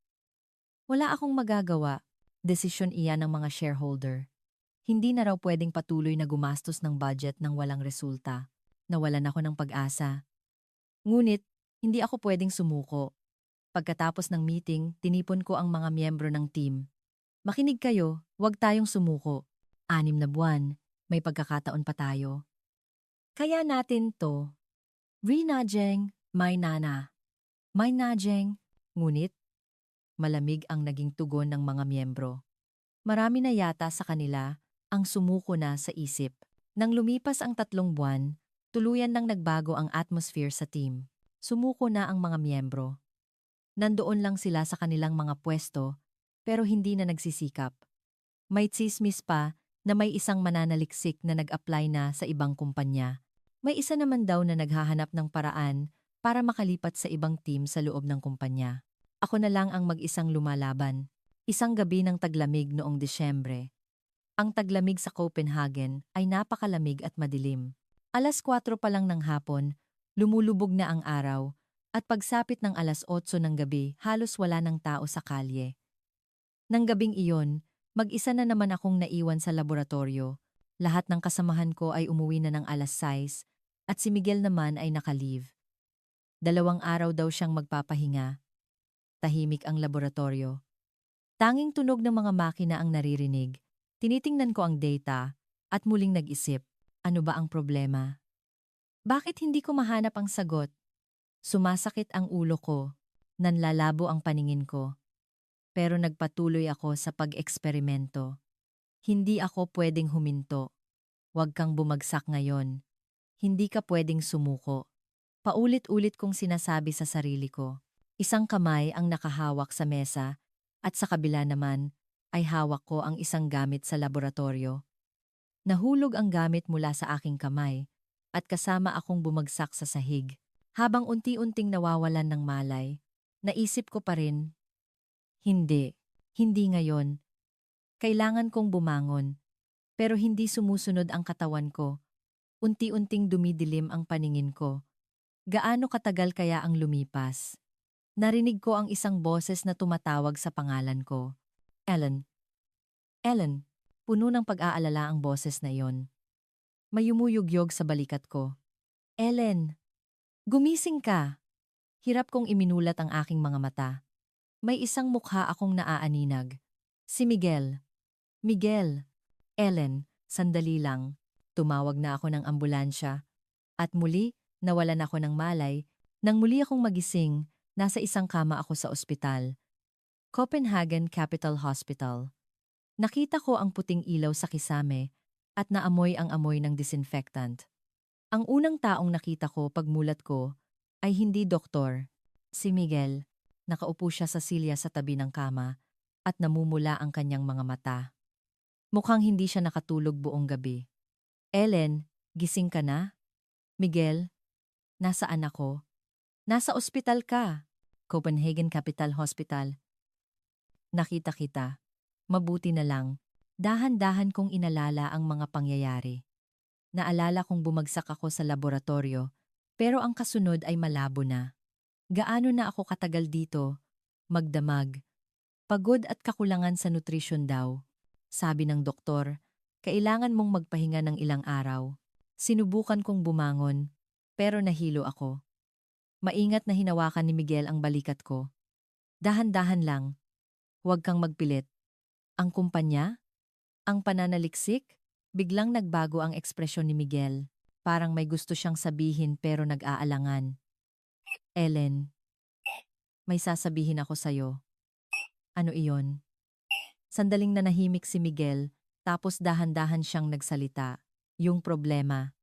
Wala akong magagawa. Desisyon iyan ng mga shareholder. Hindi na raw pwedeng patuloy na gumastos ng budget ng walang resulta. Nawalan ako ng pag-asa. Ngunit, hindi ako pwedeng sumuko. Pagkatapos ng meeting, tinipon ko ang mga miyembro ng team. Makinig kayo, huwag tayong sumuko. 6 na buwan, may pagkakataon pa tayo. Kaya natin to. Rinajeng, may nana. May najeng. Ngunit, malamig ang naging tugon ng mga miyembro. Marami na yata sa kanila ang sumuko na sa isip. Nang lumipas ang 3 buwan, tuluyan nang nagbago ang atmosphere sa team. Sumuko na ang mga miyembro. Nandoon lang sila sa kanilang mga pwesto, pero hindi na nagsisikap. May tsismis pa na may isang mananaliksik na nag-apply na sa ibang kumpanya. May isa naman daw na naghahanap ng paraan para makalipat sa ibang team sa loob ng kumpanya. Ako na lang ang mag-isang lumalaban. Isang gabi ng taglamig noong Disyembre. Ang taglamig sa Copenhagen ay napakalamig at madilim. 4:00 pa lang ng hapon, lumulubog na ang araw, at pagsapit ng 8:00 ng gabi halos wala ng tao sa kalye. Nang gabing iyon, mag-isa na naman akong naiwan sa laboratorio. Lahat ng kasamahan ko ay umuwi na ng 6:00 at si Miguel naman ay naka-leave. 2 araw daw siyang magpapahinga. Tahimik ang laboratorio. Tanging tunog ng mga makina ang naririnig. Tinitingnan ko ang data at muling nag-isip, ano ba ang problema? Bakit hindi ko mahanap ang sagot? Sumasakit ang ulo ko, nanlalabo ang paningin ko, pero nagpatuloy ako sa pag-eksperimento. Hindi ako pwedeng huminto. Huwag kang bumagsak ngayon. Hindi ka pwedeng sumuko. Paulit-ulit kong sinasabi sa sarili ko. Isang kamay ang nakahawak sa mesa at sa kabila naman ay hawak ko ang isang gamit sa laboratorio. Nahulog ang gamit mula sa aking kamay at kasama akong bumagsak sa sahig. Habang unti-unting nawawalan ng malay, naisip ko pa rin, hindi ngayon. Kailangan kong bumangon. Pero hindi sumusunod ang katawan ko. Unti-unting dumidilim ang paningin ko. Gaano katagal kaya ang lumipas? Narinig ko ang isang boses na tumatawag sa pangalan ko. Ellen. Ellen. Puno ng pag-aalala ang boses na iyon. May yumuyugyog sa balikat ko. Ellen. Gumising ka. Hirap kong iminulat ang aking mga mata. May isang mukha akong naaaninag. Si Miguel. Miguel. Ellen, sandali lang. Tumawag na ako ng ambulansya. At muli, nawalan ako ng malay. Nang muli akong magising, nasa isang kama ako sa ospital. Copenhagen Capital Hospital. Nakita ko ang puting ilaw sa kisame at naamoy ang amoy ng disinfectant. Ang unang taong nakita ko pagmulat ko ay hindi doktor. Si Miguel. Nakaupo siya sa silya sa tabi ng kama at namumula ang kanyang mga mata. Mukhang hindi siya nakatulog buong gabi. Ellen, gising ka na? Miguel, nasaan ako? Nasa ospital ka. Copenhagen Capital Hospital. Nakita kita. Mabuti na lang. Dahan-dahan kong inalala ang mga pangyayari. Naalala kong bumagsak ako sa laboratorio, pero ang kasunod ay malabo na. Gaano na ako katagal dito? Magdamag. Pagod at kakulangan sa nutrisyon daw. Sabi ng doktor, kailangan mong magpahinga ng ilang araw. Sinubukan kong bumangon, pero nahilo ako. Maingat na hinawakan ni Miguel ang balikat ko. Dahan-dahan lang. Huwag kang magpilit. Ang kumpanya? Ang pananaliksik? Biglang nagbago ang ekspresyon ni Miguel. Parang may gusto siyang sabihin pero nag-aalangan. Ellen, may sasabihin ako sa'yo. Ano iyon? Sandaling nanahimik si Miguel, tapos dahan-dahan siyang nagsalita. Yung problema.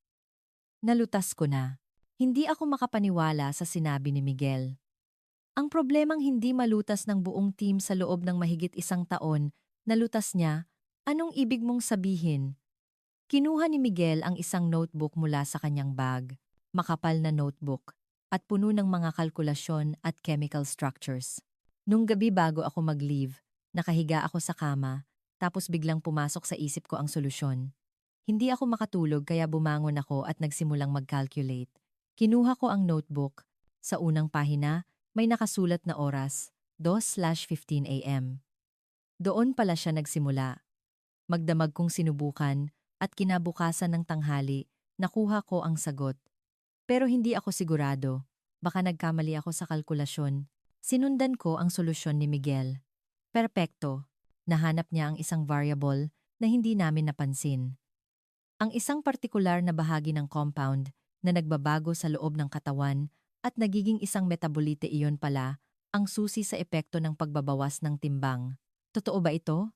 Nalutas ko na. Hindi ako makapaniwala sa sinabi ni Miguel. Ang problemang hindi malutas ng buong team sa loob ng mahigit isang taon, nalutas niya, anong ibig mong sabihin? Kinuha ni Miguel ang isang notebook mula sa kanyang bag, makapal na notebook, at puno ng mga kalkulasyon at chemical structures. Nung gabi bago ako mag-leave, nakahiga ako sa kama, tapos biglang pumasok sa isip ko ang solusyon. Hindi ako makatulog kaya bumangon ako at nagsimulang mag-calculate. Kinuha ko ang notebook. Sa unang pahina, may nakasulat na oras, 2:15 a.m. Doon pala siya nagsimula. Magdamag kong sinubukan at kinabukasan ng tanghali, nakuha ko ang sagot. Pero hindi ako sigurado. Baka nagkamali ako sa kalkulasyon. Sinundan ko ang solusyon ni Miguel. Perpekto. Nahanap niya ang isang variable na hindi namin napansin. Ang isang partikular na bahagi ng compound na nagbabago sa loob ng katawan at nagiging isang metabolite iyon pala ang susi sa epekto ng pagbabawas ng timbang. Totoo ba ito?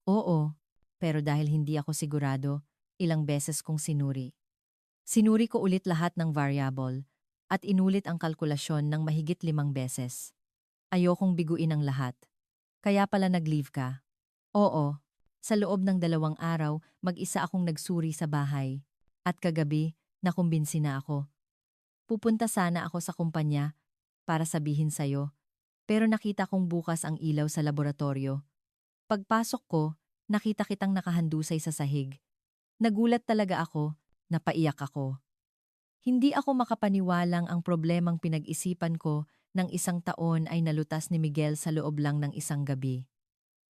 Oo. Pero dahil hindi ako sigurado, ilang beses kong sinuri. Sinuri ko ulit lahat ng variable at inulit ang kalkulasyon ng mahigit 5 beses. Ayokong biguin ang lahat. Kaya pala nag-leave ka. Oo. Sa loob ng 2 araw, mag-isa akong nagsuri sa bahay. At kagabi, nakumbinsi na ako. Pupunta sana ako sa kumpanya para sabihin sa'yo. Pero nakita kong bukas ang ilaw sa laboratorio. Pagpasok ko, nakita kitang nakahandusay sa sahig. Nagulat talaga ako, napaiyak ako. Hindi ako makapaniwalang ang problemang pinag-isipan ko ng isang taon ay nalutas ni Miguel sa loob lang ng isang gabi.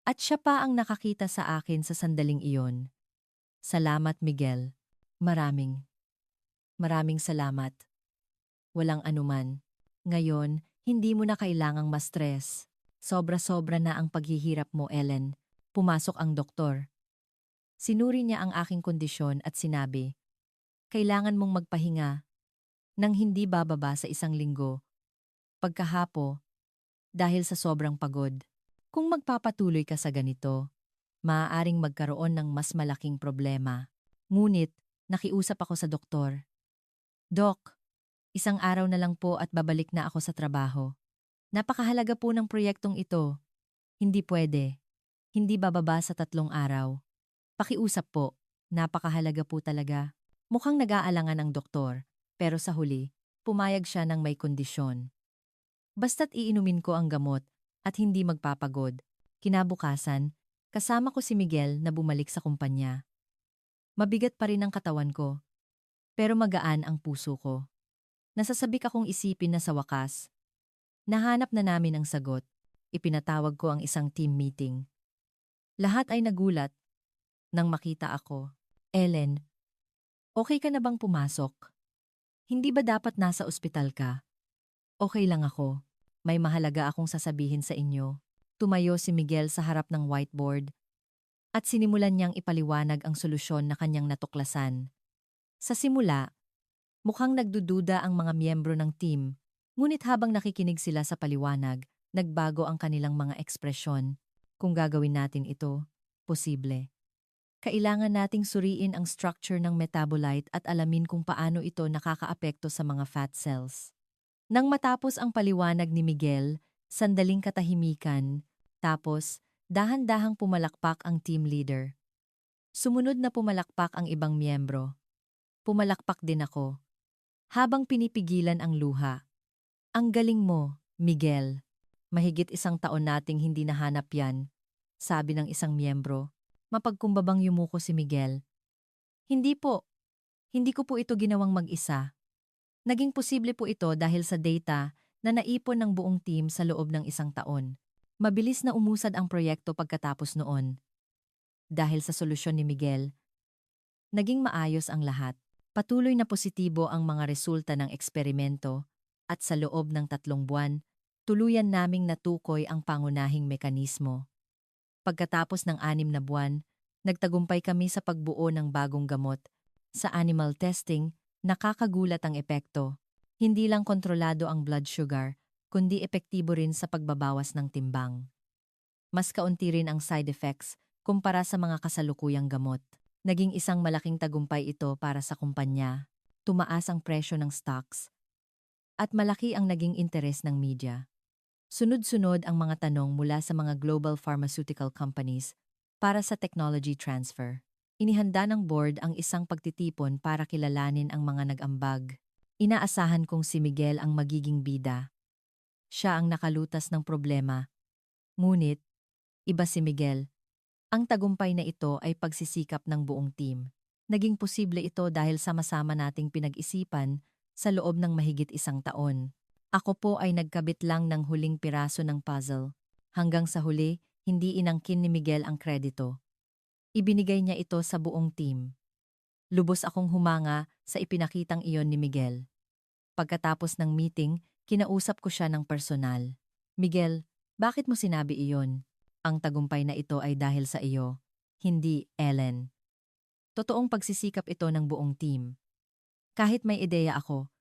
At siya pa ang nakakita sa akin sa sandaling iyon. Salamat, Miguel. Maraming salamat. Walang anuman. Ngayon, hindi mo na kailangang ma-stress. Sobra-sobra na ang paghihirap mo, Ellen. Pumasok ang doktor. Sinuri niya ang aking kondisyon at sinabi, kailangan mong magpahinga, nang hindi bababa sa 1 linggo. Pagkahapo, dahil sa sobrang pagod. Kung magpapatuloy ka sa ganito, maaaring magkaroon ng mas malaking problema. Ngunit, nakiusap ako sa doktor. Dok, 1 araw na lang po at babalik na ako sa trabaho. Napakahalaga po ng proyektong ito. Hindi pwede. Hindi bababa sa 3 araw. Pakiusap po. Napakahalaga po talaga. Mukhang nag-aalangan ang doktor, pero sa huli, pumayag siya ng may kondisyon. Basta't iinumin ko ang gamot at hindi magpapagod. Kinabukasan, kasama ko si Miguel na bumalik sa kumpanya. Mabigat pa rin ang katawan ko, pero magaan ang puso ko. Nasasabik akong isipin na sa wakas, nahanap na namin ang sagot. Ipinatawag ko ang isang team meeting. Lahat ay nagulat nang makita ako. Ellen, okay ka na bang pumasok? Hindi ba dapat nasa ospital ka? Okay lang ako. May mahalaga akong sasabihin sa inyo. Tumayo si Miguel sa harap ng whiteboard at sinimulan niyang ipaliwanag ang solusyon na kanyang natuklasan. Sa simula, mukhang nagdududa ang mga miyembro ng team, ngunit habang nakikinig sila sa paliwanag, nagbago ang kanilang mga ekspresyon. Kung gagawin natin ito, posible. Kailangan nating suriin ang structure ng metabolite at alamin kung paano ito nakakaapekto sa mga fat cells. Nang matapos ang paliwanag ni Miguel, sandaling katahimikan, tapos dahan-dahang pumalakpak ang team leader. Sumunod na pumalakpak ang ibang miyembro. Pumalakpak din ako, habang pinipigilan ang luha. Ang galing mo, Miguel. Mahigit 1 taon nating hindi nahanap yan, sabi ng isang miyembro. Mapagkumbabang yumuko si Miguel. Hindi po. Hindi ko po ito ginawang mag-isa. Naging posible po ito dahil sa data na naipon ng buong team sa loob ng 1 taon. Mabilis na umusad ang proyekto pagkatapos noon. Dahil sa solusyon ni Miguel, naging maayos ang lahat. Patuloy na positibo ang mga resulta ng eksperimento at sa loob ng 3 buwan, tuluyan naming natukoy ang pangunahing mekanismo. Pagkatapos ng 6 na buwan, nagtagumpay kami sa pagbuo ng bagong gamot. Sa animal testing, nakakagulat ang epekto. Hindi lang kontrolado ang blood sugar, kundi epektibo rin sa pagbabawas ng timbang. Mas kaunti rin ang side effects kumpara sa mga kasalukuyang gamot. Naging isang malaking tagumpay ito para sa kumpanya. Tumaas ang presyo ng stocks at malaki ang naging interes ng media. Sunod-sunod ang mga tanong mula sa mga global pharmaceutical companies para sa technology transfer. Inihanda ng board ang isang pagtitipon para kilalanin ang mga nag-ambag. Inaasahan kong si Miguel ang magiging bida. Siya ang nakalutas ng problema. Ngunit, iba si Miguel. Ang tagumpay na ito ay pagsisikap ng buong team. Naging posible ito dahil sama-sama nating pinag-isipan sa loob ng mahigit 1 taon. Ako po ay nagkabit lang ng huling piraso ng puzzle. Hanggang sa huli, hindi inangkin ni Miguel ang kredito. Ibinigay niya ito sa buong team. Lubos akong humanga sa ipinakitang iyon ni Miguel. Pagkatapos ng meeting, kinausap ko siya ng personal. Miguel, bakit mo sinabi iyon? Ang tagumpay na ito ay dahil sa iyo, hindi Ellen. Totoong pagsisikap ito ng buong team. Kahit may ideya ako,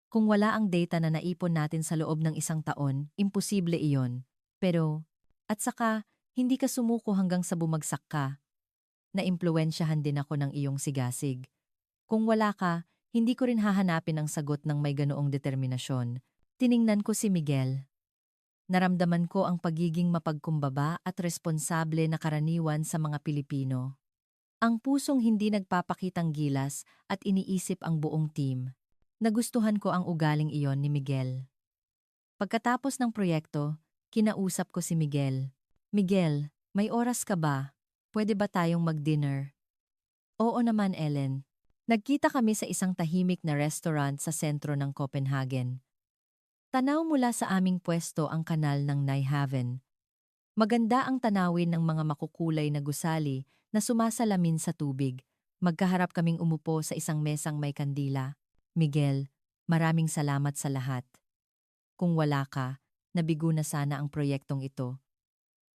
kung wala ang data na naipon natin sa loob ng 1 taon, imposible iyon. Pero, at saka, hindi ka sumuko hanggang sa bumagsak ka. Naimpluwensyahan din ako ng iyong sigasig. Kung wala ka, hindi ko rin hahanapin ang sagot ng may ganoong determinasyon. Tiningnan ko si Miguel. Naramdaman ko ang pagiging mapagkumbaba at responsable na karaniwan sa mga Pilipino. Ang pusong hindi nagpapakitang gilas at iniisip ang buong team. Nagustuhan ko ang ugaling iyon ni Miguel. Pagkatapos ng proyekto, kinausap ko si Miguel. Miguel, may oras ka ba? Pwede ba tayong mag-dinner? Oo naman, Ellen. Nagkita kami sa isang tahimik na restaurant sa sentro ng Copenhagen. Tanaw mula sa aming pwesto ang kanal ng Nyhavn. Maganda ang tanawin ng mga makukulay na gusali na sumasalamin sa tubig. Magkaharap kaming umupo sa isang mesang may kandila. Miguel, maraming salamat sa lahat. Kung wala ka, nabigo na sana ang proyektong ito.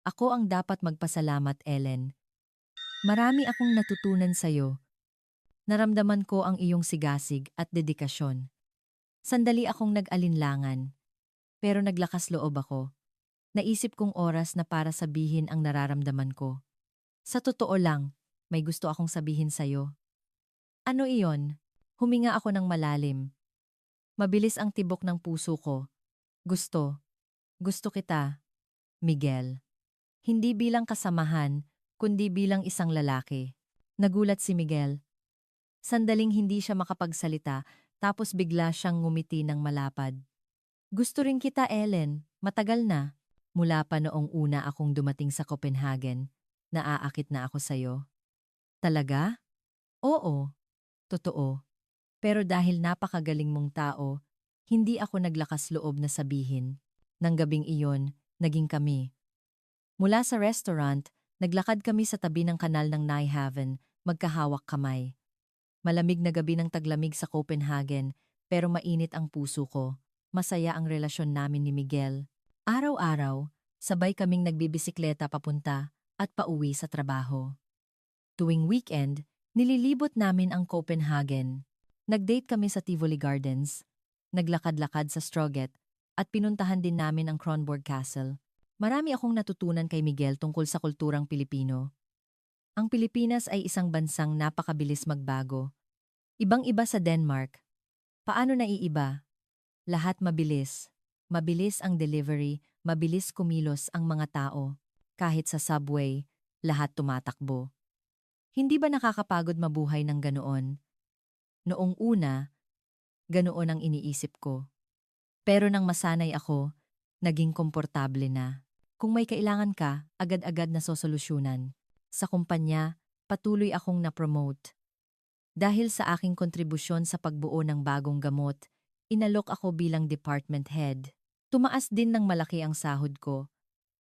Ako ang dapat magpasalamat, Ellen. Marami akong natutunan sa'yo. Naramdaman ko ang iyong sigasig at dedikasyon. Sandali akong nag-alinlangan, pero naglakas loob ako. Naisip kong oras na para sabihin ang nararamdaman ko. Sa totoo lang, may gusto akong sabihin sa'yo. Ano iyon? Huminga ako ng malalim. Mabilis ang tibok ng puso ko. Gusto. Gusto kita, Miguel. Hindi bilang kasamahan, kundi bilang isang lalaki. Nagulat si Miguel. Sandaling hindi siya makapagsalita, tapos bigla siyang ngumiti ng malapad. Gusto rin kita, Ellen. Matagal na. Mula pa noong una akong dumating sa Copenhagen, naaakit na ako sa'yo. Talaga? Oo, totoo. Pero dahil napakagaling mong tao, hindi ako naglakas loob na sabihin. Nang gabing iyon, naging kami. Mula sa restaurant, naglakad kami sa tabi ng kanal ng Nyhavn, magkahawak kamay. Malamig na gabi ng taglamig sa Copenhagen, pero mainit ang puso ko. Masaya ang relasyon namin ni Miguel. Araw-araw, sabay kaming nagbibisikleta papunta at pauwi sa trabaho. Tuwing weekend, nililibot namin ang Copenhagen. Nag-date kami sa Tivoli Gardens, naglakad-lakad sa Stroget, at pinuntahan din namin ang Kronborg Castle. Marami akong natutunan kay Miguel tungkol sa kulturang Pilipino. Ang Pilipinas ay isang bansang napakabilis magbago. Ibang-iba sa Denmark. Paano naiiba? Lahat mabilis. Mabilis ang delivery, mabilis kumilos ang mga tao. Kahit sa subway, lahat tumatakbo. Hindi ba nakakapagod mabuhay ng ganoon? Noong una, ganoon ang iniisip ko. Pero nang masanay ako, naging komportable na. Kung may kailangan ka, agad-agad na sosolusyunan. Sa kumpanya, patuloy akong na-promote. Dahil sa aking kontribusyon sa pagbuo ng bagong gamot, inalok ako bilang department head. Tumaas din ng malaki ang sahod ko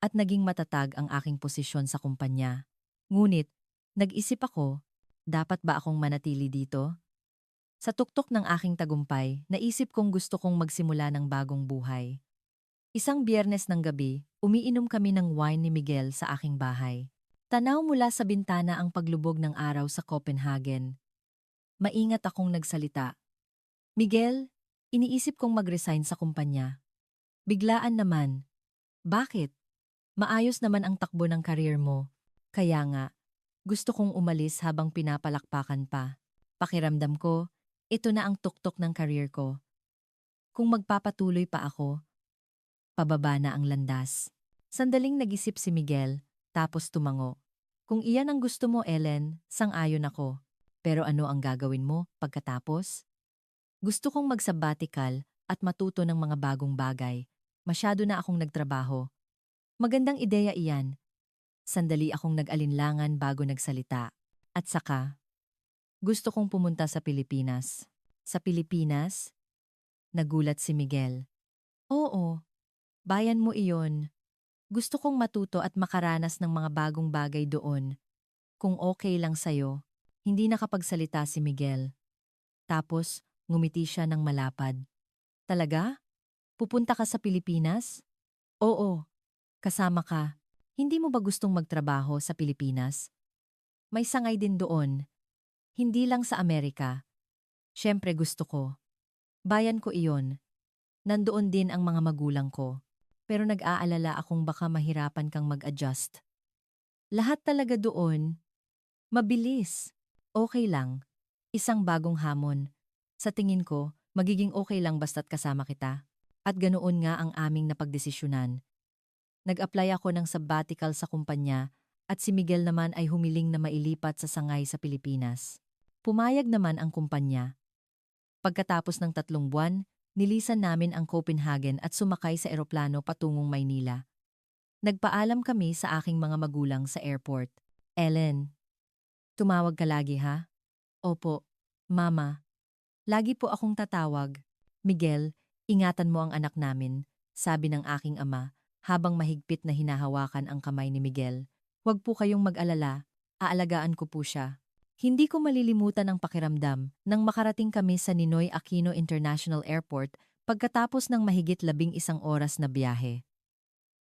at naging matatag ang aking posisyon sa kumpanya. Ngunit, nag-isip ako, dapat ba akong manatili dito? Sa tuktok ng aking tagumpay, naisip kong gusto kong magsimula ng bagong buhay. Isang Biyernes ng gabi, umiinom kami ng wine ni Miguel sa aking bahay. Tanaw mula sa bintana ang paglubog ng araw sa Copenhagen. Maingat akong nagsalita. Miguel, iniisip kong mag-resign sa kumpanya. Biglaan naman. Bakit? Maayos naman ang takbo ng karir mo. Kaya nga, gusto kong umalis habang pinapalakpakan pa. Pakiramdam ko, ito na ang tuktok ng karir ko. Kung magpapatuloy pa ako, pababa na ang landas. Sandaling nag-isip si Miguel, tapos tumango. Kung iyan ang gusto mo, Ellen, sang-ayon ako. Pero ano ang gagawin mo pagkatapos? Gusto kong mag-sabbatical at matuto ng mga bagong bagay. Masyado na akong nagtrabaho. Magandang ideya iyan. Sandali akong nag-alinlangan bago nagsalita. At saka, gusto kong pumunta sa Pilipinas. Sa Pilipinas? Nagulat si Miguel. Oo, bayan mo iyon. Gusto kong matuto at makaranas ng mga bagong bagay doon. Kung okay lang sa'yo. Hindi nakapagsalita si Miguel. Tapos, ngumiti siya ng malapad. Talaga? Pupunta ka sa Pilipinas? Oo, kasama ka. Hindi mo ba gustong magtrabaho sa Pilipinas? May sangay din doon. Hindi lang sa Amerika. Siyempre gusto ko. Bayan ko iyon. Nandoon din ang mga magulang ko. Pero nag-aalala akong baka mahirapan kang mag-adjust. Lahat talaga doon. Mabilis. Okay lang. Isang bagong hamon. Sa tingin ko, magiging okay lang basta't kasama kita. At ganoon nga ang aming napagdesisyunan. Nag-apply ako ng sabbatical sa kumpanya at si Miguel naman ay humiling na mailipat sa sangay sa Pilipinas. Pumayag naman ang kumpanya. Pagkatapos ng 3 buwan, nilisan namin ang Copenhagen at sumakay sa eroplano patungong Maynila. Nagpaalam kami sa aking mga magulang sa airport. Ellen, tumawag ka lagi ha? Opo, Mama. Lagi po akong tatawag. Miguel, ingatan mo ang anak namin, sabi ng aking ama, habang mahigpit na hinahawakan ang kamay ni Miguel. Huwag po kayong mag-alala, aalagaan ko po siya. Hindi ko malilimutan ang pakiramdam nang makarating kami sa Ninoy Aquino International Airport pagkatapos ng mahigit 11 oras na biyahe.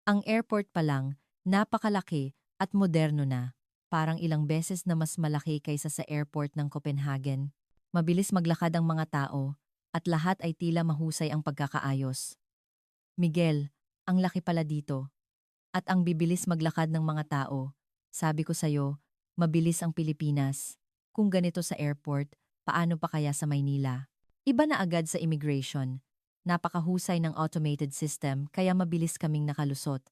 Ang airport pa lang, napakalaki at moderno na. Parang ilang beses na mas malaki kaysa sa airport ng Copenhagen. Mabilis maglakad ang mga tao, at lahat ay tila mahusay ang pagkakaayos. Miguel, ang laki pala dito. At ang bibilis maglakad ng mga tao. Sabi ko sa'yo, mabilis ang Pilipinas. Kung ganito sa airport, paano pa kaya sa Maynila? Iba na agad sa immigration. Napakahusay ng automated system kaya mabilis kaming nakalusot.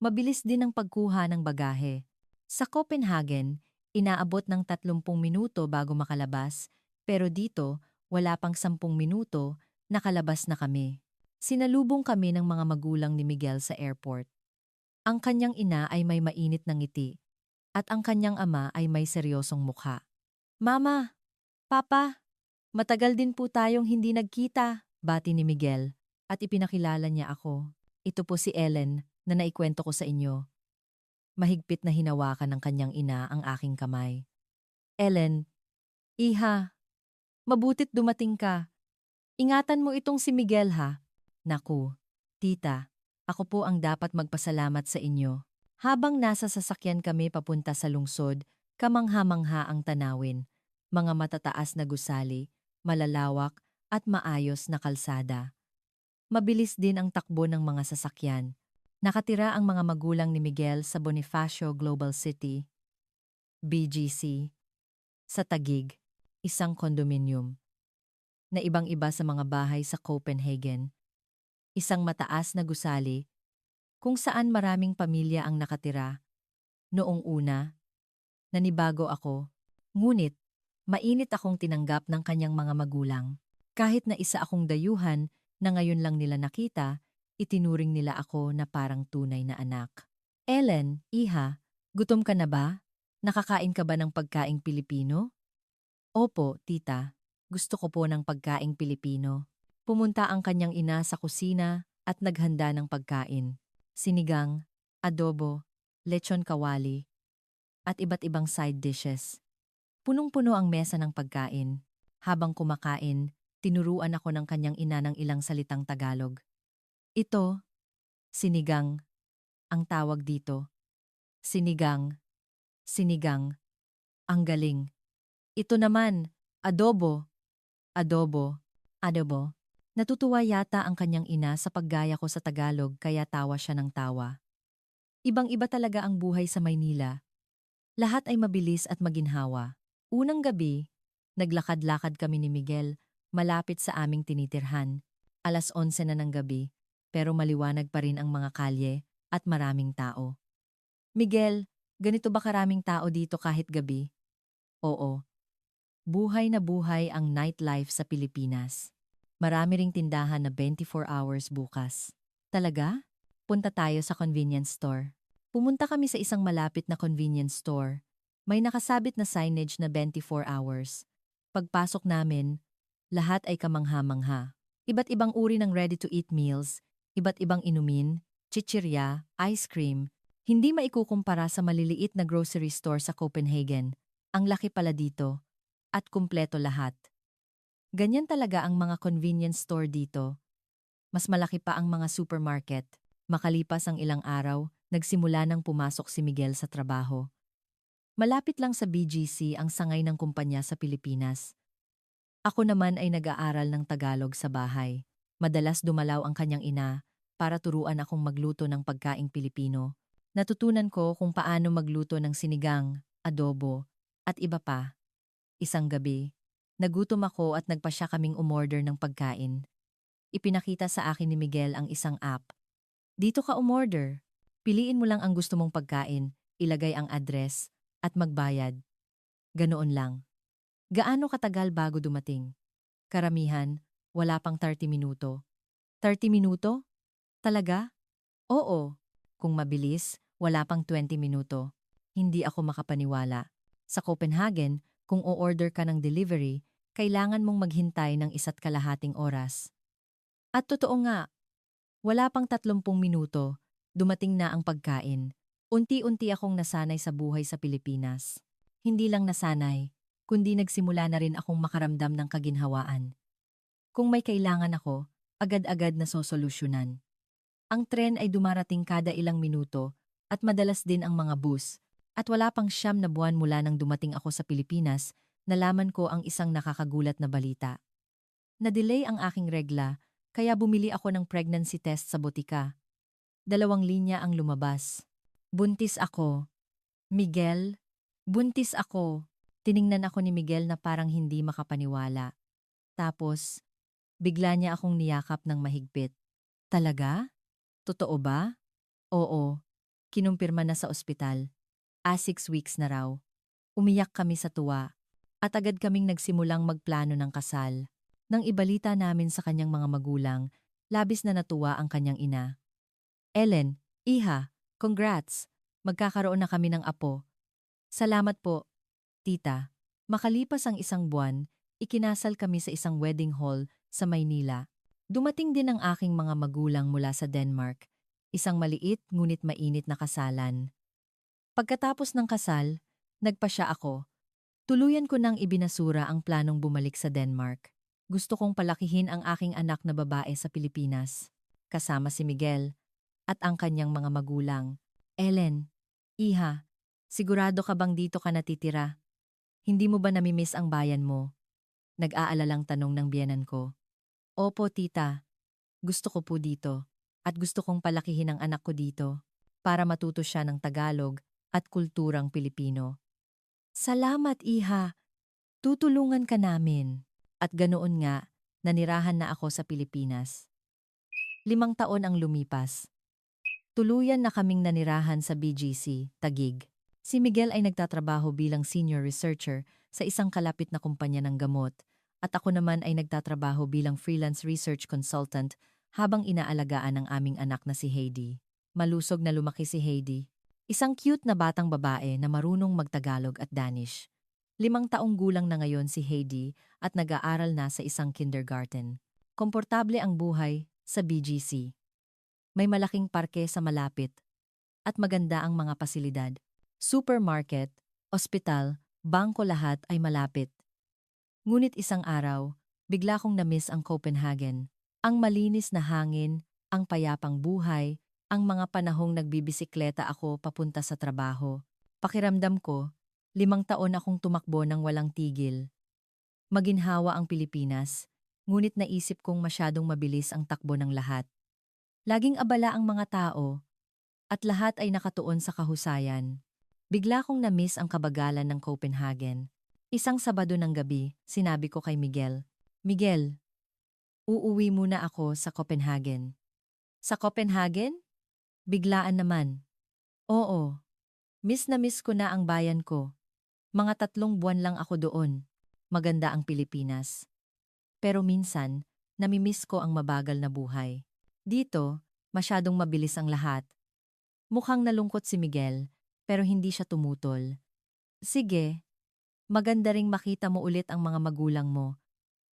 Mabilis din ang pagkuha ng bagahe. Sa Copenhagen, inaabot ng 30 minuto bago makalabas, pero dito, wala pang 10 minuto, nakalabas na kami. Sinalubong kami ng mga magulang ni Miguel sa airport. Ang kanyang ina ay may mainit na ngiti, at ang kanyang ama ay may seryosong mukha. Mama! Papa! Matagal din po tayong hindi nagkita, bati ni Miguel, at ipinakilala niya ako. Ito po si Ellen, na naikwento ko sa inyo. Mahigpit na hinawakan ng kanyang ina ang aking kamay. Ellen, iha, mabutit dumating ka. Ingatan mo itong si Miguel ha. Naku, tita, ako po ang dapat magpasalamat sa inyo. Habang nasa sasakyan kami papunta sa lungsod, kamangha-mangha ang tanawin. Mga matataas na gusali, malalawak at maayos na kalsada. Mabilis din ang takbo ng mga sasakyan. Nakatira ang mga magulang ni Miguel sa Bonifacio Global City, BGC, sa Taguig, isang kondominium, na ibang-iba sa mga bahay sa Copenhagen. Isang mataas na gusali, kung saan maraming pamilya ang nakatira. Noong una, nanibago ako, ngunit mainit akong tinanggap ng kanyang mga magulang. Kahit na isa akong dayuhan na ngayon lang nila nakita, itinuring nila ako na parang tunay na anak. Ellen, iha, gutom ka na ba? Nakakain ka ba ng pagkaing Pilipino? Opo, tita. Gusto ko po ng pagkaing Pilipino. Pumunta ang kanyang ina sa kusina at naghanda ng pagkain. Sinigang, adobo, lechon kawali, at iba't ibang side dishes. Punong-puno ang mesa ng pagkain. Habang kumakain, tinuruan ako ng kanyang ina ng ilang salitang Tagalog. Ito, sinigang, ang tawag dito. Sinigang, sinigang, ang galing. Ito naman, adobo, adobo, adobo. Natutuwa yata ang kanyang ina sa paggaya ko sa Tagalog kaya tawa siya ng tawa. Ibang-iba talaga ang buhay sa Maynila. Lahat ay mabilis at maginhawa. Unang gabi, naglakad-lakad kami ni Miguel malapit sa aming tinitirhan. 11:00 na ng gabi, pero maliwanag pa rin ang mga kalye at maraming tao. Miguel, ganito ba karaming tao dito kahit gabi? Oo. Buhay na buhay ang nightlife sa Pilipinas. Marami ring tindahan na 24 hours bukas. Talaga? Punta tayo sa convenience store. Pumunta kami sa isang malapit na convenience store. May nakasabit na signage na 24 hours. Pagpasok namin, lahat ay kamangha-mangha. Iba't ibang uri ng ready-to-eat meals, iba't ibang inumin, chichirya, ice cream. Hindi maikukumpara sa maliliit na grocery store sa Copenhagen. Ang laki pala dito. At kumpleto lahat. Ganyan talaga ang mga convenience store dito. Mas malaki pa ang mga supermarket. Makalipas ang ilang araw, nagsimula nang pumasok si Miguel sa trabaho. Malapit lang sa BGC ang sangay ng kumpanya sa Pilipinas. Ako naman ay nag-aaral ng Tagalog sa bahay. Madalas dumalaw ang kanyang ina para turuan akong magluto ng pagkaing Pilipino. Natutunan ko kung paano magluto ng sinigang, adobo, at iba pa. Isang gabi, nagutom ako at nagpasya kaming umorder ng pagkain. Ipinakita sa akin ni Miguel ang isang app. Dito ka umorder. Piliin mo lang ang gusto mong pagkain, ilagay ang address, at magbayad. Ganoon lang. Gaano katagal bago dumating? Karamihan, wala pang 30 minuto. 30 minuto? Talaga? Oo. Kung mabilis, wala pang 20 minuto. Hindi ako makapaniwala. Sa Copenhagen, kung o-order ka ng delivery, kailangan mong maghintay ng 1.5 oras. At totoo nga, wala pang 30 minuto, dumating na ang pagkain. Unti-unti akong nasanay sa buhay sa Pilipinas. Hindi lang nasanay, kundi nagsimula na rin akong makaramdam ng kaginhawaan. Kung may kailangan ako, agad-agad na sosolusyunan. Ang tren ay dumarating kada ilang minuto at madalas din ang mga bus. At wala pang 9 na buwan mula nang dumating ako sa Pilipinas, nalaman ko ang isang nakakagulat na balita. Na-delay ang aking regla, kaya bumili ako ng pregnancy test sa botika. 2 linya ang lumabas. Buntis ako. Miguel, buntis ako. Tiningnan ako ni Miguel na parang hindi makapaniwala. Tapos, bigla niya akong niyakap ng mahigpit. Talaga? Totoo ba? Oo. Kinumpirma na sa ospital. 6 weeks na raw. Umiyak kami sa tuwa. At agad kaming nagsimulang magplano ng kasal. Nang ibalita namin sa kanyang mga magulang, labis na natuwa ang kanyang ina. Ellen, iha, congrats! Magkakaroon na kami ng apo. Salamat po, tita. Makalipas ang 1 buwan, ikinasal kami sa isang wedding hall sa Maynila. Dumating din ang aking mga magulang mula sa Denmark. Isang maliit ngunit mainit na kasalan. Pagkatapos ng kasal, nagpasya ako. Tuluyan ko nang ibinasura ang planong bumalik sa Denmark. Gusto kong palakihin ang aking anak na babae sa Pilipinas, kasama si Miguel at ang kanyang mga magulang. Ellen, iha, sigurado ka bang dito ka natitira? Hindi mo ba namimiss ang bayan mo? Nag-aalalang tanong ng biyenan ko. Opo, tita. Gusto ko po dito. At gusto kong palakihin ang anak ko dito para matuto siya ng Tagalog at kulturang Pilipino. Salamat, iha. Tutulungan ka namin. At ganoon nga, nanirahan na ako sa Pilipinas. 5 taon ang lumipas. Tuluyan na kaming nanirahan sa BGC, Taguig. Si Miguel ay nagtatrabaho bilang senior researcher sa isang kalapit na kumpanya ng gamot at ako naman ay nagtatrabaho bilang freelance research consultant habang inaalagaan ang aming anak na si Heidi. Malusog na lumaki si Heidi. Isang cute na batang babae na marunong magtagalog at Danish. 5 taong gulang na ngayon si Heidi at nag-aaral na sa isang kindergarten. Komportable ang buhay sa BGC. May malaking parke sa malapit at maganda ang mga pasilidad. Supermarket, ospital, bangko lahat ay malapit. Ngunit isang araw, bigla kong na-miss ang Copenhagen. Ang malinis na hangin, ang payapang buhay, ang mga panahong nagbibisikleta ako papunta sa trabaho. Pakiramdam ko, 5 taon akong tumakbo ng walang tigil. Maginhawa ang Pilipinas, ngunit naisip kong masyadong mabilis ang takbo ng lahat. Laging abala ang mga tao, at lahat ay nakatuon sa kahusayan. Bigla kong na-miss ang kabagalan ng Copenhagen. Isang Sabado ng gabi, sinabi ko kay Miguel, Miguel, uuwi muna ako sa Copenhagen. Sa Copenhagen? Biglaan naman. Oo, miss na miss ko na ang bayan ko. Mga 3 buwan lang ako doon. Maganda ang Pilipinas. Pero minsan, namimiss ko ang mabagal na buhay. Dito, masyadong mabilis ang lahat. Mukhang nalungkot si Miguel, pero hindi siya tumutol. Sige, maganda ring makita mo ulit ang mga magulang mo.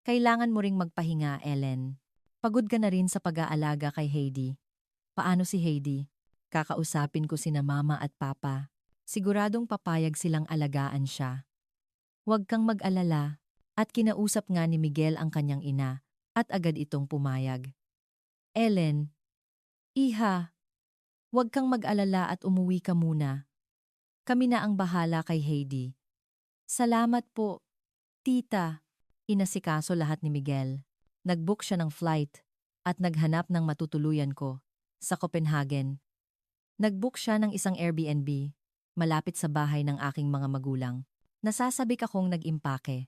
Kailangan mo ring magpahinga, Ellen. Pagod ka na rin sa pag-aalaga kay Heidi. Paano si Heidi? Kakausapin ko sina mama at papa. Siguradong papayag silang alagaan siya. Huwag kang mag-alala. At kinausap nga ni Miguel ang kanyang ina, at agad itong pumayag. Ellen, iha, huwag kang mag-alala at umuwi ka muna. Kami na ang bahala kay Heidi. Salamat po, tita. Inasikaso lahat ni Miguel. Nag-book siya ng flight at naghanap ng matutuluyan ko sa Copenhagen. Nag-book siya ng isang Airbnb malapit sa bahay ng aking mga magulang. Nasasabik akong nag-impake.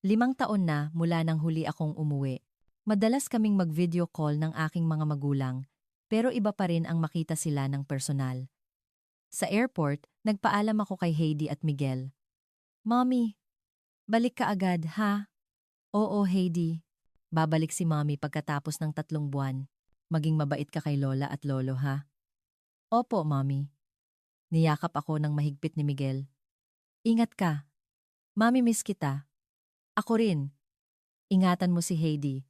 5 taon na mula nang huli akong umuwi. Madalas kaming mag-video call ng aking mga magulang, pero iba pa rin ang makita sila ng personal. Sa airport, nagpaalam ako kay Heidi at Miguel. Mommy, balik ka agad, ha? Oo, Heidi. Babalik si Mommy pagkatapos ng 3 buwan. Maging mabait ka kay Lola at Lolo, ha? Opo, Mommy. Niyakap ako ng mahigpit ni Miguel. Ingat ka. Mommy, miss kita. Ako rin. Ingatan mo si Heidi.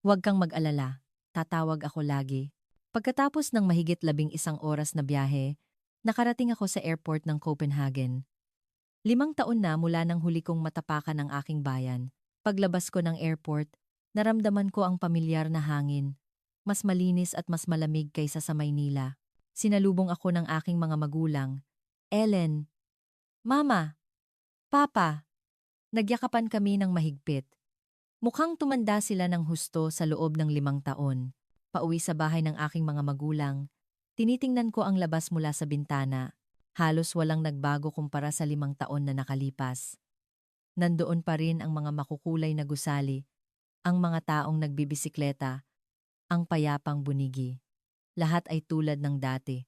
Huwag kang mag-alala. Tatawag ako lagi. Pagkatapos ng mahigit 11 oras na biyahe, nakarating ako sa airport ng Copenhagen. 5 taon na mula nang huli kong matapakan ang aking bayan. Paglabas ko ng airport, naramdaman ko ang pamilyar na hangin. Mas malinis at mas malamig kaysa sa Maynila. Sinalubong ako ng aking mga magulang. Ellen, Mama, Papa, nagyakapan kami ng mahigpit. Mukhang tumanda sila ng husto sa loob ng 5 taon. Pauwi sa bahay ng aking mga magulang, tinitingnan ko ang labas mula sa bintana. Halos walang nagbago kumpara sa 5 taon na nakalipas. Nandoon pa rin ang mga makukulay na gusali, ang mga taong nagbibisikleta, ang payapang bunigi. Lahat ay tulad ng dati.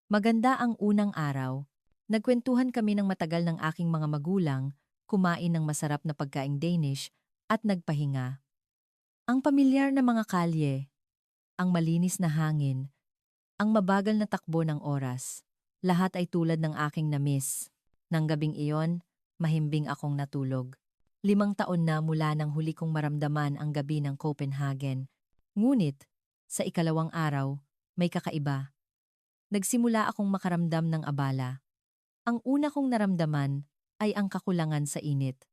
Maganda ang unang araw. Nagkwentuhan kami ng matagal ng aking mga magulang, kumain ng masarap na pagkaing Danish, at nagpahinga. Ang pamilyar na mga kalye, ang malinis na hangin, ang mabagal na takbo ng oras, lahat ay tulad ng aking na-miss. Nang gabing iyon, mahimbing akong natulog. 5 taon na mula nang huli kong maramdaman ang gabi ng Copenhagen. Ngunit, sa ikalawang araw, may kakaiba. Nagsimula akong makaramdam ng abala. Ang una kong naramdaman ay ang kakulangan sa init.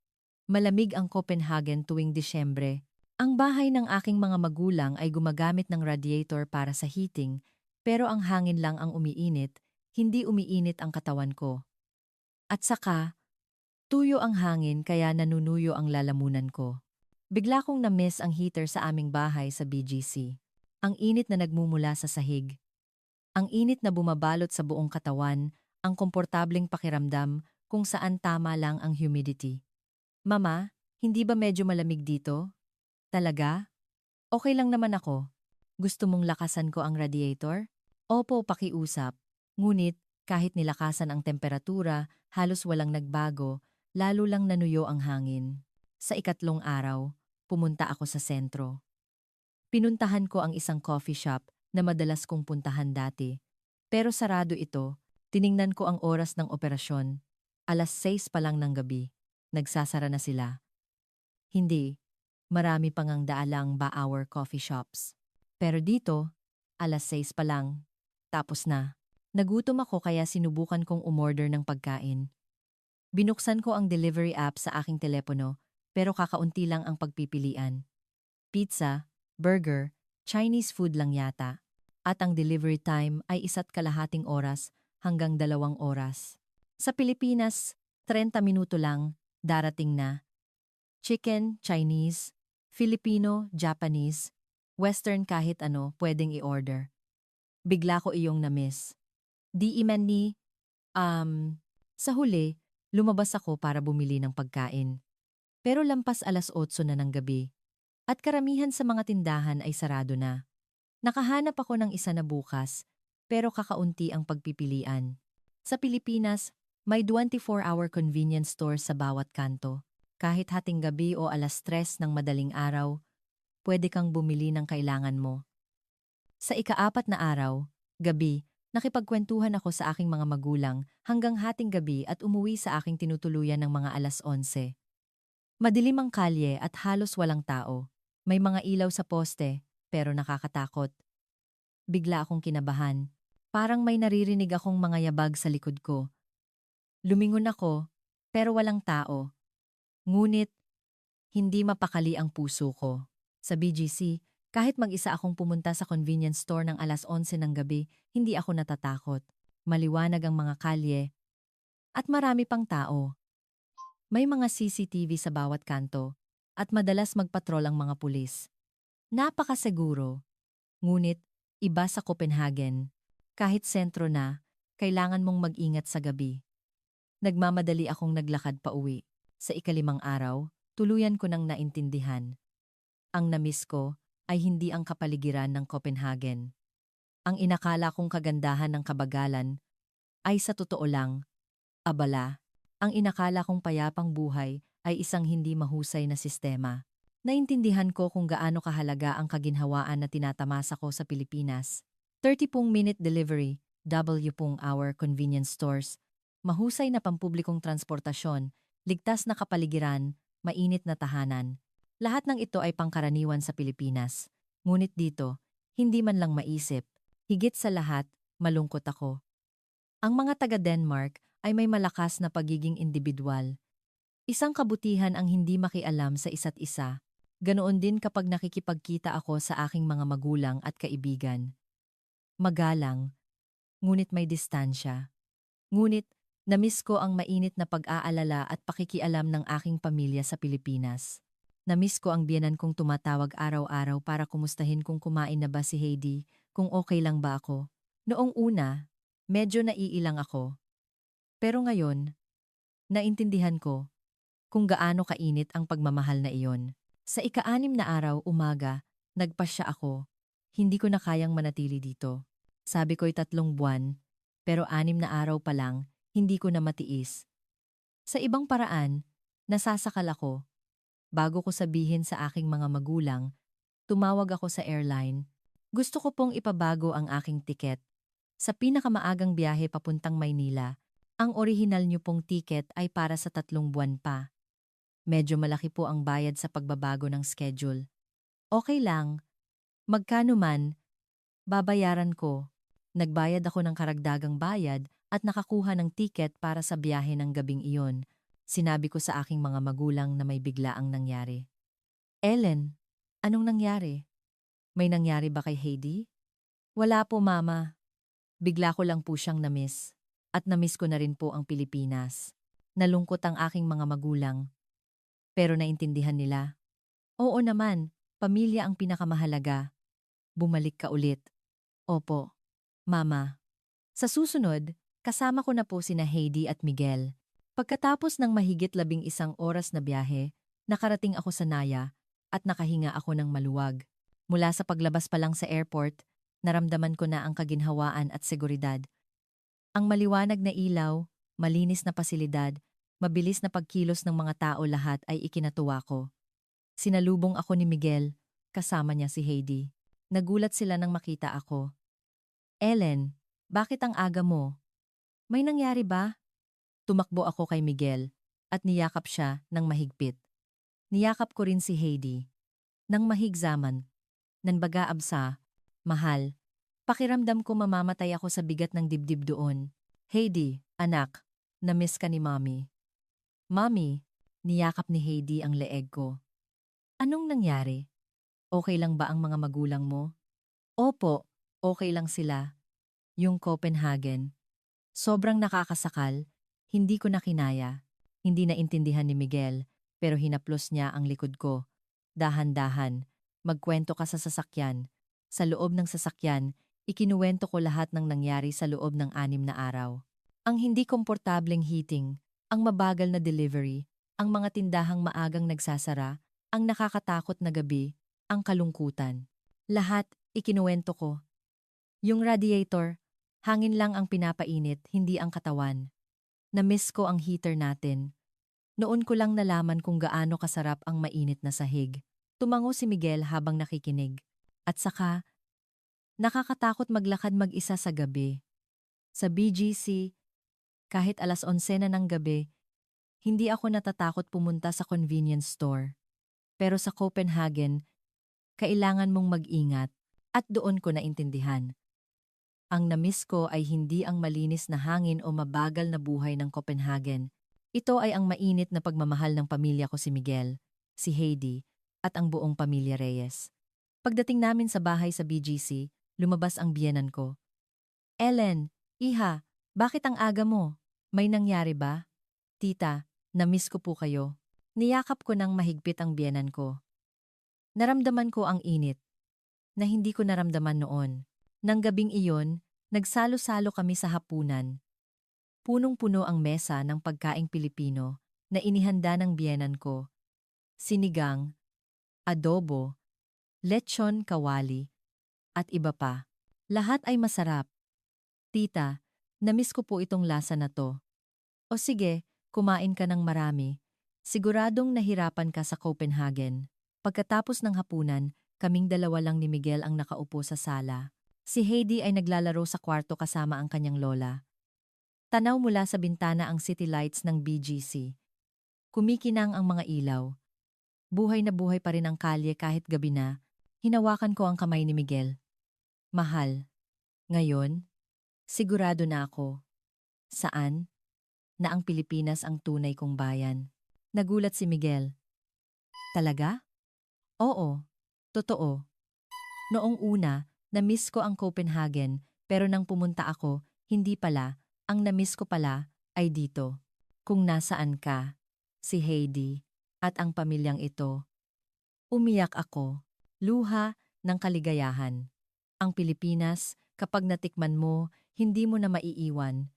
Malamig ang Copenhagen tuwing Disyembre. Ang bahay ng aking mga magulang ay gumagamit ng radiator para sa heating, pero ang hangin lang ang umiinit, hindi umiinit ang katawan ko. At saka, tuyo ang hangin kaya nanunuyo ang lalamunan ko. Bigla kong na-miss ang heater sa aming bahay sa BGC. Ang init na nagmumula sa sahig. Ang init na bumabalot sa buong katawan, ang komportableng pakiramdam kung saan tama lang ang humidity. Mama, hindi ba medyo malamig dito? Talaga? Okay lang naman ako. Gusto mong lakasan ko ang radiator? Opo, pakiusap. Ngunit, kahit nilakasan ang temperatura, halos walang nagbago, lalo lang nanuyo ang hangin. Sa ikatlong araw, pumunta ako sa sentro. Pinuntahan ko ang isang coffee shop na madalas kong puntahan dati. Pero sarado ito, tiningnan ko ang oras ng operasyon. 6:00 pa lang ng gabi. Nagsasara na sila. Hindi, marami pang ang daalang ba-hour coffee shops. Pero dito, 6:00 pa lang. Tapos na. Nagutom ako kaya sinubukan kong umorder ng pagkain. Binuksan ko ang delivery app sa aking telepono, pero kakaunti lang ang pagpipilian. Pizza, burger, Chinese food lang yata. At ang delivery time ay 1.5 oras hanggang 2 oras. Sa Pilipinas, 30 minuto lang, darating na. Chicken, Chinese, Filipino, Japanese, Western kahit ano pwedeng i-order. Bigla ko iyong na-miss. Di iman ni, sa huli, lumabas ako para bumili ng pagkain. Pero lampas 8:00 na ng gabi. At karamihan sa mga tindahan ay sarado na. Nakahanap ako ng isa na bukas, pero kakaunti ang pagpipilian. Sa Pilipinas, may 24-hour convenience stores sa bawat kanto. Kahit hating gabi o 3:00 ng madaling araw, pwede kang bumili ng kailangan mo. Sa ika-4 na araw, gabi, nakipagkwentuhan ako sa aking mga magulang hanggang hating gabi at umuwi sa aking tinutuluyan ng mga 11:00. Madilim ang kalye at halos walang tao. May mga ilaw sa poste, pero nakakatakot. Bigla akong kinabahan. Parang may naririnig akong mga yabag sa likod ko. Lumingon ako, pero walang tao. Ngunit, hindi mapakali ang puso ko. Sa BGC, kahit mag-isa akong pumunta sa convenience store ng 11:00 ng gabi, hindi ako natatakot. Maliwanag ang mga kalye, at marami pang tao. May mga CCTV sa bawat kanto, at madalas magpatrol ang mga pulis. Napakasiguro. Ngunit, iba sa Copenhagen. Kahit sentro na, kailangan mong mag-ingat sa gabi. Nagmamadali akong naglakad pa uwi. Sa ika-5 araw, tuluyan ko nang naintindihan. Ang na-miss ko ay hindi ang kapaligiran ng Copenhagen. Ang inakala kong kagandahan ng kabagalan ay sa totoo lang, abala. Ang inakala kong payapang buhay ay isang hindi mahusay na sistema. Naintindihan ko kung gaano kahalaga ang kaginhawaan na tinatamasa ko sa Pilipinas. 30-minute delivery, W-hour convenience stores, mahusay na pampublikong transportasyon, ligtas na kapaligiran, mainit na tahanan. Lahat ng ito ay pangkaraniwan sa Pilipinas. Ngunit dito, hindi man lang maisip. Higit sa lahat, malungkot ako. Ang mga taga-Denmark ay may malakas na pagiging individual. Isang kabutihan ang hindi makialam sa isa't isa. Ganoon din kapag nakikipagkita ako sa aking mga magulang at kaibigan. Magalang, ngunit may distansya. Ngunit, namiss ko ang mainit na pag-aalala at pakikialam ng aking pamilya sa Pilipinas. Namiss ko ang biyenan kong tumatawag araw-araw para kumustahin kung kumain na ba si Heidi, kung okay lang ba ako. Noong una, medyo naiilang ako. Pero ngayon, naintindihan ko kung gaano kainit ang pagmamahal na iyon. Sa ika-6 na araw umaga, nagpasya ako. Hindi ko na kayang manatili dito. Sabi ko'y 3 buwan, pero 6 na araw pa lang, hindi ko na matiis. Sa ibang paraan, nasasakal ako. Bago ko sabihin sa aking mga magulang, tumawag ako sa airline. Gusto ko pong ipabago ang aking tiket. Sa pinakamaagang biyahe papuntang Maynila, ang orihinal niyo pong tiket ay para sa 3 buwan pa. Medyo malaki po ang bayad sa pagbabago ng schedule. Okay lang, magkano man, babayaran ko. Nagbayad ako ng karagdagang bayad at nakakuha ng tiket para sa biyahe ng gabing iyon. Sinabi ko sa aking mga magulang na may biglaang nangyari. Ellen, anong nangyari? May nangyari ba kay Heidi? Wala po, Mama. Bigla ko lang po siyang namiss. At namiss ko na rin po ang Pilipinas. Nalungkot ang aking mga magulang. Pero naintindihan nila. Oo naman, pamilya ang pinakamahalaga. Bumalik ka ulit. Opo, Mama. Sa susunod, kasama ko na po sina Heidi at Miguel. Pagkatapos ng mahigit 11 oras na biyahe, nakarating ako sa Naya at nakahinga ako ng maluwag. Mula sa paglabas pa lang sa airport, naramdaman ko na ang kaginhawaan at seguridad. Ang maliwanag na ilaw, malinis na pasilidad, mabilis na pagkilos ng mga tao lahat ay ikinatuwa ko. Sinalubong ako ni Miguel, kasama niya si Heidi. Nagulat sila nang makita ako. Ellen, bakit ang aga mo? May nangyari ba? Tumakbo ako kay Miguel at niyakap siya ng mahigpit. Niyakap ko rin si Heidi. Nang mahigzaman, nanbaga absa, mahal. Pakiramdam ko mamamatay ako sa bigat ng dibdib doon. Heidi, anak, namiss ka ni Mommy. Mommy, niyakap ni Heidi ang leeg ko. Anong nangyari? Okay lang ba ang mga magulang mo? Opo, okay lang sila. Yung Copenhagen. Sobrang nakakasakal, hindi ko na kinaya. Hindi naintindihan ni Miguel, pero hinaplos niya ang likod ko. Dahan-dahan, magkwento ka sa sasakyan. Sa loob ng sasakyan, ikinuwento ko lahat ng nangyari sa loob ng 6 na araw. Ang hindi komportableng heating, ang mabagal na delivery, ang mga tindahang maagang nagsasara, ang nakakatakot na gabi, ang kalungkutan. Lahat, ikinuwento ko. Yung radiator, hangin lang ang pinapainit, hindi ang katawan. Na-miss ko ang heater natin. Noon ko lang nalaman kung gaano kasarap ang mainit na sahig. Tumango si Miguel habang nakikinig. At saka, nakakatakot maglakad mag-isa sa gabi. Sa BGC, kahit 11 na ng gabi, hindi ako natatakot pumunta sa convenience store. Pero sa Copenhagen, kailangan mong mag-ingat at doon ko naintindihan. Ang namiss ko ay hindi ang malinis na hangin o mabagal na buhay ng Copenhagen. Ito ay ang mainit na pagmamahal ng pamilya ko si Miguel, si Heidi, at ang buong pamilya Reyes. Pagdating namin sa bahay sa BGC, lumabas ang biyenan ko. Ellen, iha, bakit ang aga mo? May nangyari ba? Tita, namiss ko po kayo. Niyakap ko ng mahigpit ang biyenan ko. Naramdaman ko ang init, na hindi ko naramdaman noon. Nang gabing iyon, nagsalo-salo kami sa hapunan. Punong-puno ang mesa ng pagkaing Pilipino na inihanda ng biyenan ko. Sinigang, adobo, lechon kawali, at iba pa. Lahat ay masarap. Tita, namiss ko po itong lasa na to. O sige, kumain ka ng marami. Siguradong nahirapan ka sa Copenhagen. Pagkatapos ng hapunan, kaming dalawa lang ni Miguel ang nakaupo sa sala. Si Heidi ay naglalaro sa kwarto kasama ang kanyang lola. Tanaw mula sa bintana ang city lights ng BGC. Kumikinang ang mga ilaw. Buhay na buhay pa rin ang kalye kahit gabi na. Hinawakan ko ang kamay ni Miguel. Mahal. Ngayon, sigurado na ako. Saan? Na ang Pilipinas ang tunay kong bayan. Nagulat si Miguel. Talaga? Oo, totoo. Noong una, na-miss ko ang Copenhagen, pero nang pumunta ako, hindi pala, ang na-miss ko pala ay dito. Kung nasaan ka, si Heidi, at ang pamilyang ito. Umiyak ako. Luha ng kaligayahan. Ang Pilipinas, kapag natikman mo, hindi mo na maiiwan.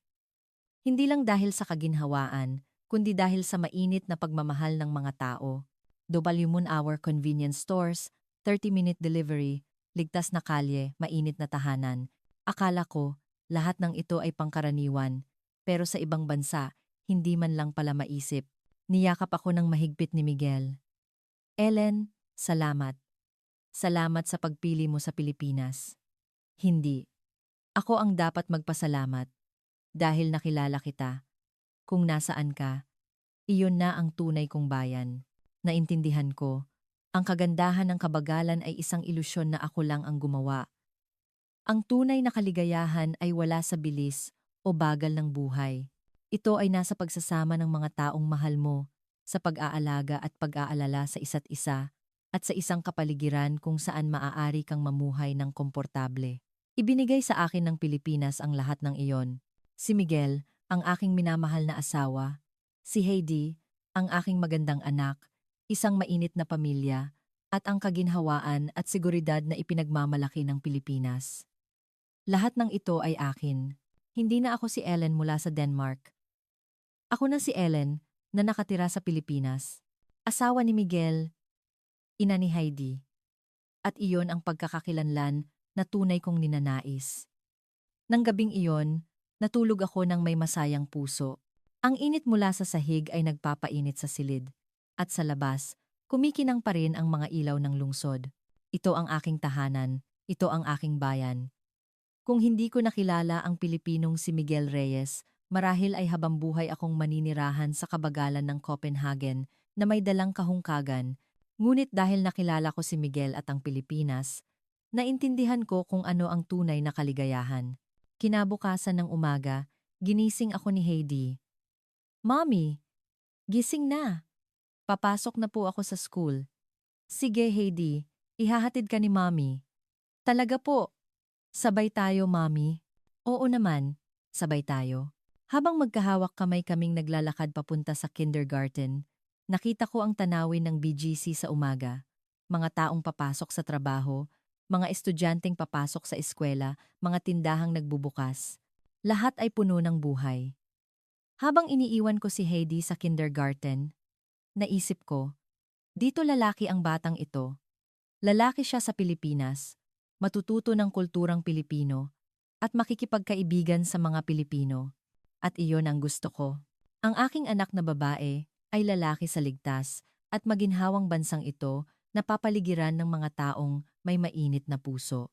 Hindi lang dahil sa kaginhawaan, kundi dahil sa mainit na pagmamahal ng mga tao. W Moon Hour Convenience Stores, 30-minute delivery, ligtas na kalye, mainit na tahanan. Akala ko, lahat ng ito ay pangkaraniwan. Pero sa ibang bansa, hindi man lang pala maisip. Niyakap ako ng mahigpit ni Miguel. Ellen, salamat. Salamat sa pagpili mo sa Pilipinas. Hindi. Ako ang dapat magpasalamat. Dahil nakilala kita. Kung nasaan ka, iyon na ang tunay kong bayan. Naintindihan ko, ang kagandahan ng kabagalan ay isang ilusyon na ako lang ang gumawa. Ang tunay na kaligayahan ay wala sa bilis o bagal ng buhay. Ito ay nasa pagsasama ng mga taong mahal mo, sa pag-aalaga at pag-aalala sa isa't isa, at sa isang kapaligiran kung saan maaari kang mamuhay ng komportable. Ibinigay sa akin ng Pilipinas ang lahat ng iyon. Si Miguel, ang aking minamahal na asawa. Si Heidi, ang aking magandang anak, isang mainit na pamilya, at ang kaginhawaan at seguridad na ipinagmamalaki ng Pilipinas. Lahat ng ito ay akin. Hindi na ako si Ellen mula sa Denmark. Ako na si Ellen na nakatira sa Pilipinas. Asawa ni Miguel, ina ni Heidi. At iyon ang pagkakakilanlan na tunay kong ninanais. Nang gabing iyon, natulog ako ng may masayang puso. Ang init mula sa sahig ay nagpapainit sa silid. At sa labas, kumikinang pa rin ang mga ilaw ng lungsod. Ito ang aking tahanan, ito ang aking bayan. Kung hindi ko nakilala ang Pilipinong si Miguel Reyes, marahil ay habambuhay akong maninirahan sa kabagalan ng Copenhagen na may dalang kahungkagan. Ngunit dahil nakilala ko si Miguel at ang Pilipinas, naintindihan ko kung ano ang tunay na kaligayahan. Kinabukasan ng umaga, ginising ako ni Heidi. Mommy, gising na. Papasok na po ako sa school. Sige Heidi, ihahatid ka ni Mommy. Talaga po. Sabay tayo, Mommy. Oo naman, sabay tayo. Habang magkahawak kamay kaming naglalakad papunta sa kindergarten, nakita ko ang tanawin ng BGC sa umaga. Mga taong papasok sa trabaho, mga estudyanteng papasok sa eskwela, mga tindahang nagbubukas. Lahat ay puno ng buhay. Habang iniiwan ko si Heidi sa kindergarten, naisip ko, dito lalaki ang batang ito. Lalaki siya sa Pilipinas, matututo ng kulturang Pilipino, at makikipagkaibigan sa mga Pilipino. At iyon ang gusto ko. Ang aking anak na babae ay lalaki sa ligtas at maginhawang bansang ito na papaligiran ng mga taong may mainit na puso.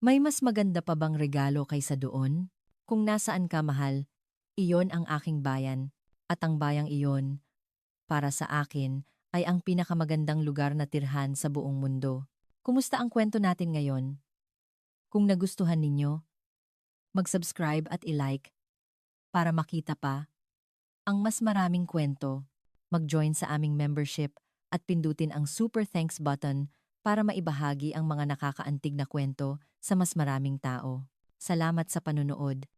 May mas maganda pa bang regalo kaysa doon? Kung nasaan ka mahal, iyon ang aking bayan, at ang bayang iyon, para sa akin, ay ang pinakamagandang lugar na tirhan sa buong mundo. Kumusta ang kwento natin ngayon? Kung nagustuhan ninyo, mag-subscribe at i-like para makita pa ang mas maraming kwento. Mag-join sa aming membership at pindutin ang super thanks button para maibahagi ang mga nakakaantig na kwento sa mas maraming tao. Salamat sa panunood.